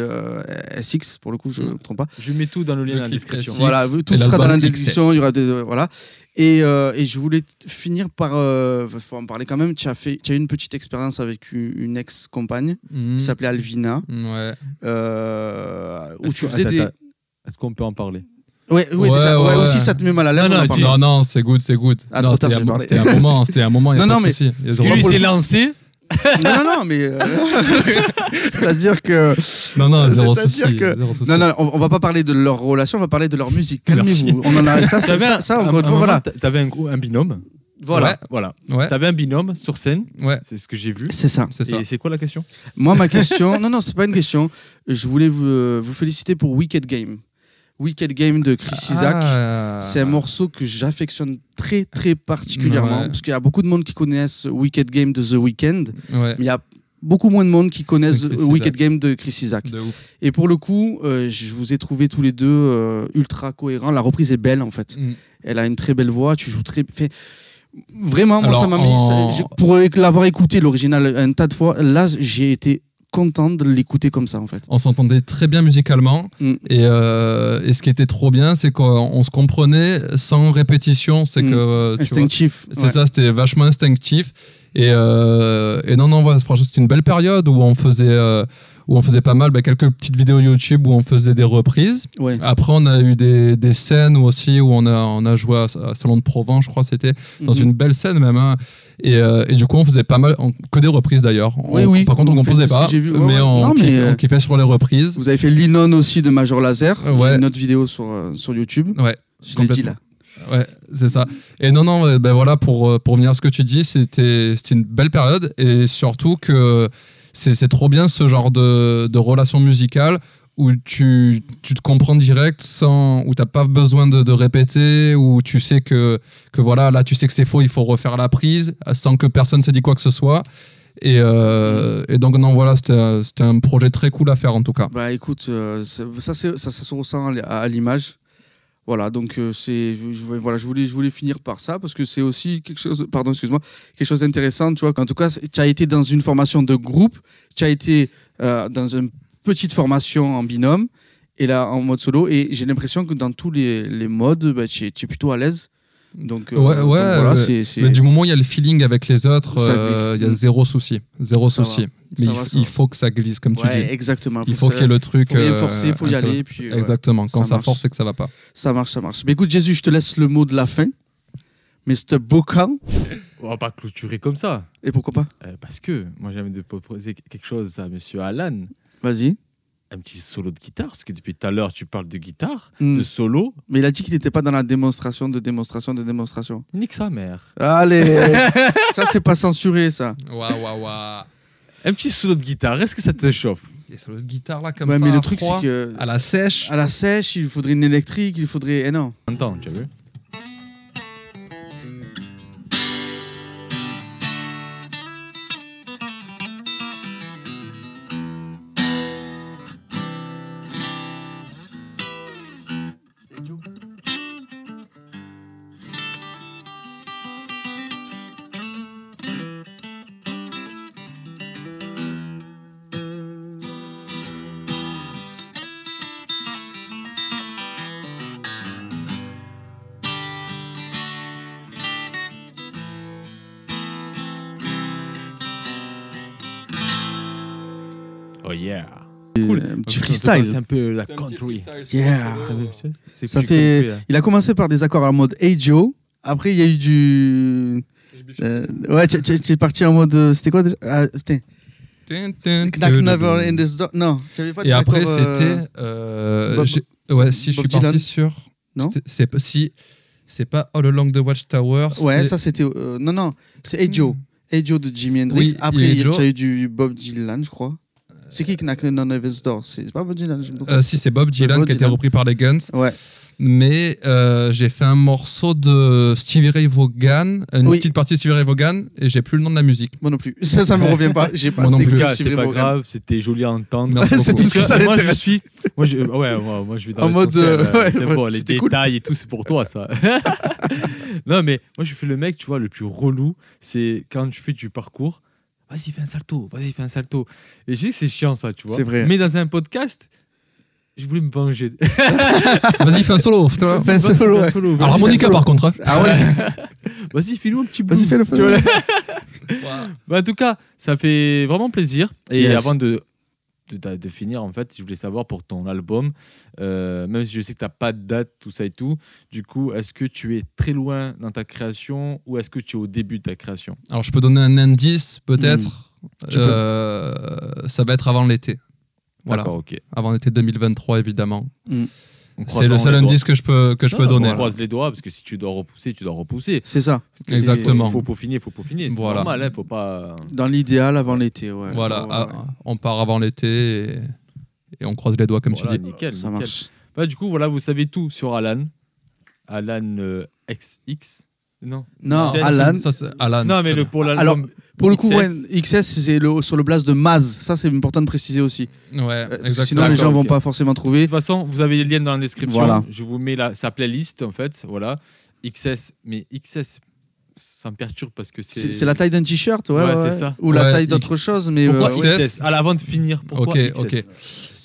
SX pour le coup, je ne me trompe pas. Je mets tout dans le lien Le dans la clip description. SX. Voilà, tout et sera dans la l'album description, XS. il y aura des voilà. Et je voulais finir par, faut en parler quand même. Tu as eu une petite expérience avec une ex-compagne Mhm. qui s'appelait Alvina, Ouais. où Est-ce tu que- faisais des. Est-ce qu'on peut en parler? Ouais, Ouais, déjà, ouais, aussi ouais. ça te met mal à l'aise. Non, on en non, parle. dis- Non, c'est good. Ah, Non, trop tard, c'était j'ai parlé. c'était un moment, il y a Non, pas non, de mais- souci. Il y a zéro Lui, il problème. s'est lancé. Non, mais c'est-à-dire que. Non, zéro C'est-à-dire souci. que- zéro souci. Non, on va pas parler de leur relation, on va parler de leur musique. Merci. Calmez-vous. On en a ça, encore une fois, voilà. T'avais un binôme. Voilà. Voilà. Ouais, T'avais un binôme sur scène. ouais, C'est ce que j'ai vu. C'est ça. c'est ça. Et c'est quoi la question? Moi, ma question, non, c'est pas une question. Je voulais vous féliciter pour Wicked Game. Wicked Game de Chris Isaak. Ah. C'est un morceau que j'affectionne très, très particulièrement. Ouais. Parce qu'il y a beaucoup de monde qui connaissent Wicked Game de The Weeknd. Ouais, Mais il y a beaucoup moins de monde qui connaissent De Chris Wicked Isaak. Game de Chris Isaak. de ouf. Et pour le coup, je vous ai trouvé tous les deux ultra cohérents. La reprise est belle, en fait. Mm. Elle a une très belle voix. Tu joues très. Vraiment, moi, Alors, ça m'a mis. Pour l'avoir écouté, l'original, un tas de fois, là, j'ai été content de l'écouter comme ça, en fait. On s'entendait très bien musicalement Mm. et ce qui était trop bien, c'est qu'on se comprenait sans répétition. C'est Mm. que tu vois, Instinctif. c'est ouais. ça, c'était vachement instinctif. Et non, ouais, franchement, c'était une belle période où on faisait pas mal, quelques petites vidéos YouTube où on faisait des reprises. Ouais. Après, on a eu des scènes aussi où on a joué à Salon de Provence, je crois, c'était dans Mhm. une belle scène même. Hein. Et du coup, on faisait pas mal, que des reprises d'ailleurs. Oui. Par contre, on En fait, composait c'est ce pas, que j'ai vu. Ouais, mais ouais. on Non, mais, kiffait, on kiffait sur les reprises. Vous avez fait Linon aussi de Major Laser. Ouais. Une autre vidéo sur YouTube. Ouais. Je l'ai dit Complètement. là. Ouais, c'est ça. Et non, voilà, pour revenir à ce que tu dis, c'était une belle période et surtout que c'est trop bien ce genre de relation musicale où tu te comprends direct où t'as pas besoin de répéter, où tu sais que voilà, là tu sais que c'est faux, il faut refaire la prise sans que personne se dise quoi que ce soit. Et donc non, voilà, c'était un projet très cool à faire en tout cas. Bah écoute, ça se ressent à l'image. Voilà, donc je voulais finir par ça parce que c'est aussi quelque chose, pardon, excuse-moi, quelque chose d'intéressant, tu vois, qu'en tout cas, tu as été dans une formation de groupe, tu as été dans une petite formation en binôme et là en mode solo et j'ai l'impression que dans tous les modes, bah, tu es plutôt à l'aise. Donc, voilà, mais du moment où il y a le feeling avec les autres, Ça glisse. il y a zéro souci. Zéro Ça souci. va. Mais Ça il, va, ça il va. faut que ça glisse, comme tu Ouais, dis. exactement. Il faut qu'il y ait le truc. Faut rien forcer, il faut y un peu- aller. Puis, ouais, Exactement. Quand ça ça marche. force, c'est que ça va pas. ça marche. Mais écoute, Jésus, je te laisse le mot de la fin. Mr. Bocan. On va pas clôturer comme ça. Et pourquoi pas? Parce que moi, j'ai envie de proposer quelque chose à monsieur Alan. Vas-y. Un petit solo de guitare. Parce que depuis tout à l'heure, tu parles de guitare, Mm. de solo. Mais il a dit qu'il n'était pas dans la démonstration. Nique sa mère. Allez. Ça, c'est pas censuré, ça. Waouh. Un petit solo de guitare, est-ce que ça te chauffe? Et sur le guitare là, comme Ouais, ça. mais à le truc, froid, c'est que à la sèche. à la sèche, il faudrait une électrique, il faudrait. Eh non. Attends, tu as vu? Oh yeah. Cool. Un petit C'est freestyle. un peu la country. Yeah. C'est Ça plus fait. country, là. Il a commencé par des accords en mode Hey Joe. Après, il y a eu du. Ouais, tu es parti en mode. C'était quoi déjà? Ah, putain. Knack Never in this door. Non, tu savais pas des Et après, accords, c'était. Bob- Ouais, si je Bob suis parti Dylan. sur. Non. C'est pas All Along the Watchtower. Ouais, c'est- ça c'était. Non, c'est Hey Joe. Hey Joe de Jimi Hendrix. Oui, Après, Hey il y Joe. a eu du Bob Dylan, je crois. C'est qui Knock on Heaven's Door? C'est pas Bob Dylan, je me trompe. Si, c'est Bob Dylan Bob qui a été Dylan. repris par les Guns. Ouais. Mais j'ai fait un morceau de Stevie Ray Vaughan, une Oui. petite partie de Stevie Ray Vaughan, et j'ai plus le nom de la musique. Moi non plus. Ça me revient pas. J'ai pas Moi non assez plus. écouté En tout cas, Stevie c'est pas Ray Vaughan. grave, c'était joli à entendre. Merci C'est beaucoup. tout ce que ça moi, je l'intéresse. suis. Moi, je vais dans En mode, l'essentiel, ouais, c'est ouais, bon, les c'était cool. détails et tout, c'est pour toi, ça. Non, mais moi, je fais le mec, tu vois, le plus relou, c'est quand tu fais du parcours. Vas-y, fais un salto, vas-y, fais un salto. Et j'ai dit, c'est chiant, ça, tu vois. C'est vrai. Mais dans un podcast, je voulais me venger. Vas-y, fais un solo. tu vois. Fais un solo, ouais. Alors, Vas-y, harmonica, fais un solo. par contre. Hein. Ah ouais. Vas-y, fais-nous un petit blues. Vas-y, fais-le. tu vois. Bah, en tout cas, ça fait vraiment plaisir. Et Yes. avant de finir, en fait, je voulais savoir pour ton album, même si je sais que tu n'as pas de date, tout ça et tout, du coup, est-ce que tu es très loin dans ta création ou est-ce que tu es au début de ta création? Alors, je peux donner un indice, peut-être. Tu Ça va être avant l'été. Voilà. D'accord, ok. Avant l'été 2023, évidemment. On C'est le seul indice que je peux donner. On croise les doigts parce que si tu dois repousser, tu dois repousser. C'est ça. Parce que Exactement. Il faut peaufiner, C'est Voilà. normal, hein, faut pas. Dans l'idéal, avant l'été, ouais. Voilà, Ouais, ah, ouais. on part avant l'été et on croise les doigts, comme Voilà, tu dis. nickel, Ça nickel. marche. Bah, du coup, voilà, vous savez tout sur Alan. Alan XX. Non. Non, C'est- Alan. Ça, c'est Alan. Non, c'est mais très bien. pour l'album. Alors, Pour le coup, XS. ouais, XS, c'est sur le blast de Maz. Ça, c'est important de préciser aussi. Ouais, Parce que exactement. sinon, les gens D'accord, vont ok. pas forcément De trouver. toute façon, vous avez les liens dans la description. Voilà. Je vous mets sa playlist, en fait. Voilà. XS. Mais XS, ça me perturbe parce que C'est la taille d'un t-shirt, ouais. Ouais, ouais. c'est ça. Ou la Ouais, taille d'autre chose, mais Pourquoi ouais. XS. Avant de finir, pourquoi Ok, XS ok.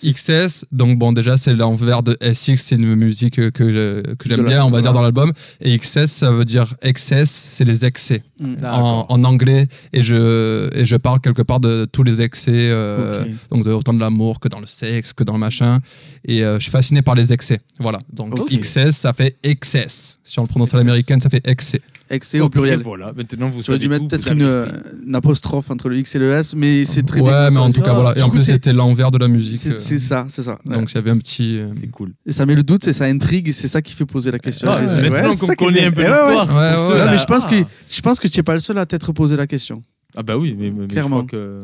XS, donc bon, déjà, c'est l'envers de SX, c'est une musique que j'aime bien, on va dire, dans l'album. Et XS, ça veut dire excess, c'est les excès Mm. D'accord. en anglais. Et je parle quelque part de tous les excès, Ok. donc de, autant de l'amour que dans le sexe, que dans le machin. Et je suis fasciné par les excès. Voilà. Donc Ok. XS, ça fait excess. Si on le prononce à Excess. l'américaine, ça fait excès. Excès au pluriel. Voilà. Maintenant, vous Tu aurais savez dû mettre tout, peut-être vous avez l'esprit. une apostrophe entre le X et le S, mais c'est très ouais, bien. mais en tout cas, voilà. Du Et en coup, plus, c'est- c'était l'envers de la musique. C'est ça, c'est ça. Ouais. Donc, il y avait un petit. C'est cool. Et ça met le doute et ça intrigue, et c'est ça qui fait poser la question. Ah, à Jésus. maintenant c'est qu'on ça qui est connaît bien. un peu Eh ouais, l'histoire. ouais. pour Ouais, ceux ouais. Non, là- mais je pense que tu n'es pas le seul à t'être posé la question. Ah bah oui, mais Clairement. je crois que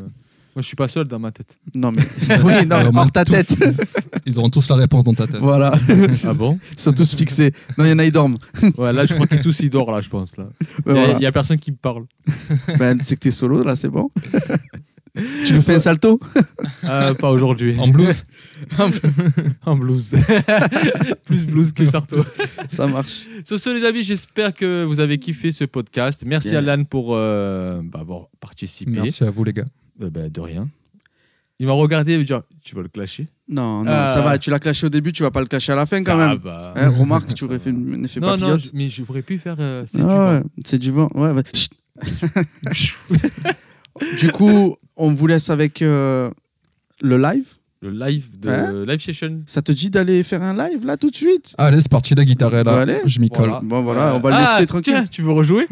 moi je suis pas seul dans ma tête. Non, mais oui, non, Vraiment hors ta tout. tête. Ils auront tous la réponse dans ta tête. Voilà, Ah bon? ils sont tous fixés. Non, il y en a, ils dorment. Ouais, là je crois que tous ils dorment là, je pense là. Ben, Il voilà. y a personne qui me parle. Ben, c'est que t'es solo, là, c'est bon. Tu nous fais un salto? Pas aujourd'hui. En blues. En blues. Plus blues que Sarto. Ça marche. Sur ce, les amis, j'espère que vous avez kiffé ce podcast. Merci Bien. Alan pour avoir participé. Merci à vous, les gars. De rien. Il m'a regardé et me dit tu vas le clasher? Non, non, Ah. ça va. Tu l'as clashé au début, tu vas pas le clasher à la fin, quand Ça même. va. Hein, remarque, tu aurais fait un effet Non, non, papillote. mais j'aurais pu faire. C'est Ah du vent. ouais, c'est du vent. Ouais, ouais. Chut. Du coup, on vous laisse avec le live. Le live de Hein Live Session. Ça te dit d'aller faire un live là tout de suite? Allez, c'est parti, la guitare est là. Bah, allez. Je m'y colle. Voilà. Bon voilà, on va le Ah, laisser tranquille. Tiens, tu veux rejouer?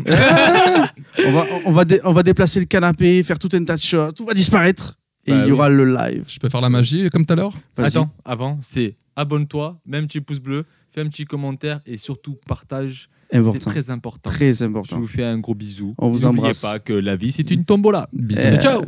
On va déplacer le canapé, faire tout un tas de choses, tout va disparaître et Bah il y oui. aura le live. Je peux faire la magie comme tout à l'heure? Vas-y. Attends, avant, c'est abonne-toi, mets un petit pouce bleu, fais un petit commentaire et surtout partage. C'est Important. très important. Très Je important. vous fais un gros bisou. On vous N'oubliez embrasse. pas que la vie, c'est une tombola. Bisous. Eh. Ciao.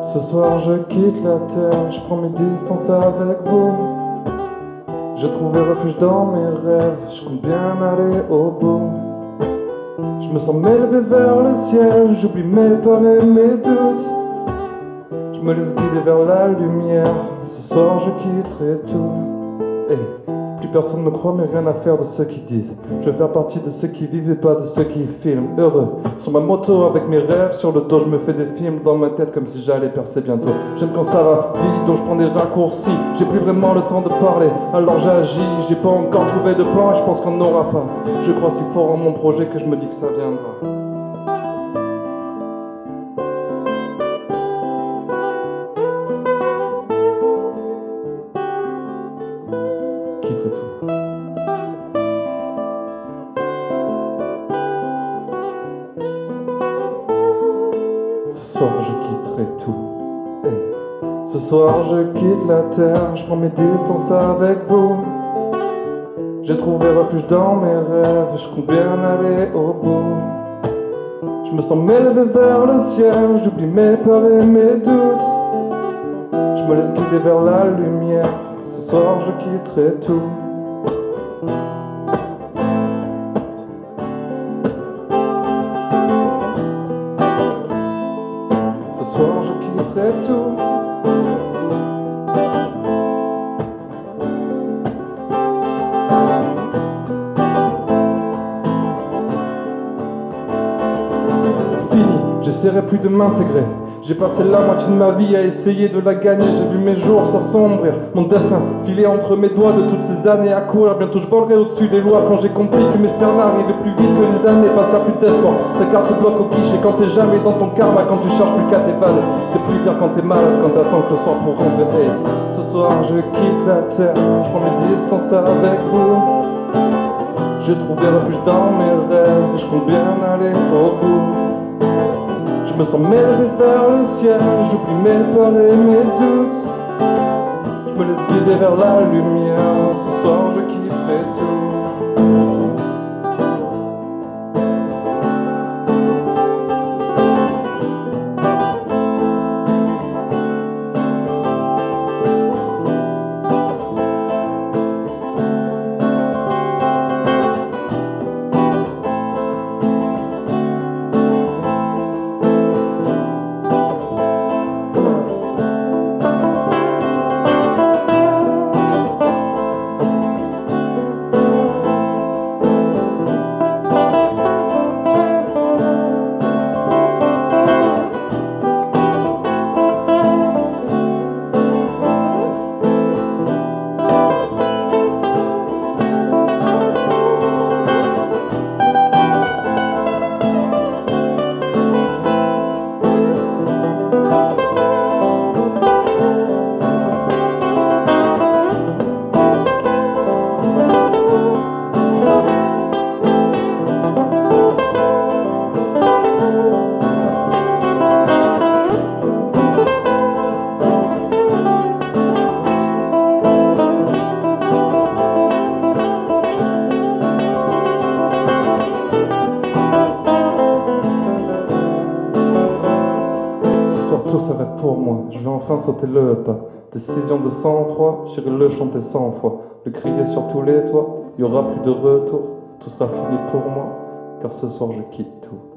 Ce soir je quitte la terre, je prends mes distances avec vous. Je trouve refuge dans mes rêves, je compte bien aller au bout. Je me sens m'élever vers le ciel, j'oublie mes peurs et mes doutes. Je me laisse guider vers la lumière, ce soir je quitterai tout. Et plus personne ne croit mais rien à faire de ceux qui disent. Je vais faire partie de ceux qui vivent et pas de ceux qui filment. Heureux sur ma moto avec mes rêves sur le dos, je me fais des films dans ma tête comme si j'allais percer bientôt. J'aime quand ça va vite donc je prends des raccourcis. J'ai plus vraiment le temps de parler alors j'agis. J'ai pas encore trouvé de plan et je pense qu'on n'aura pas. Je crois si fort en mon projet que je me dis que ça viendra. Quitterai tout. Ce soir je quitte la terre, je prends mes distances avec vous. J'ai trouvé refuge dans mes rêves, je compte bien aller au bout. Je me sens m'élever vers le ciel, j'oublie mes peurs et mes doutes. Je me laisse guider vers la lumière, ce soir je quitterai tout. Ce soir je quitterai tout. J'essaierai plus de m'intégrer. J'ai passé la moitié de ma vie à essayer de la gagner. J'ai vu mes jours s'assombrir, mon destin filé entre mes doigts de toutes ces années à courir. Bientôt je volerai au-dessus des lois quand j'ai compris que mes cernes arrivaient plus vite que les années. Pas plus d'espoir, ta carte se bloque au guichet quand t'es jamais dans ton karma. Quand tu cherches plus qu'à t'évader, t'es plus fier quand t'es malade, quand t'attends que le soir pour rentrer. Hey, ce soir je quitte la terre, je prends mes distances avec vous. J'ai trouvé refuge dans mes rêves, je compte bien aller au bout. Je me sens m'élever vers le ciel, j'oublie mes peurs et mes doutes. Je me laisse guider vers la lumière, ce soir je quitterai tout. Tout s'arrête pour moi, je vais enfin sauter le pas. Décision de sang-froid, j'irai le chanter 100 fois. Le crier sur tous les toits, il y aura plus de retour. Tout sera fini pour moi, car ce soir je quitte tout.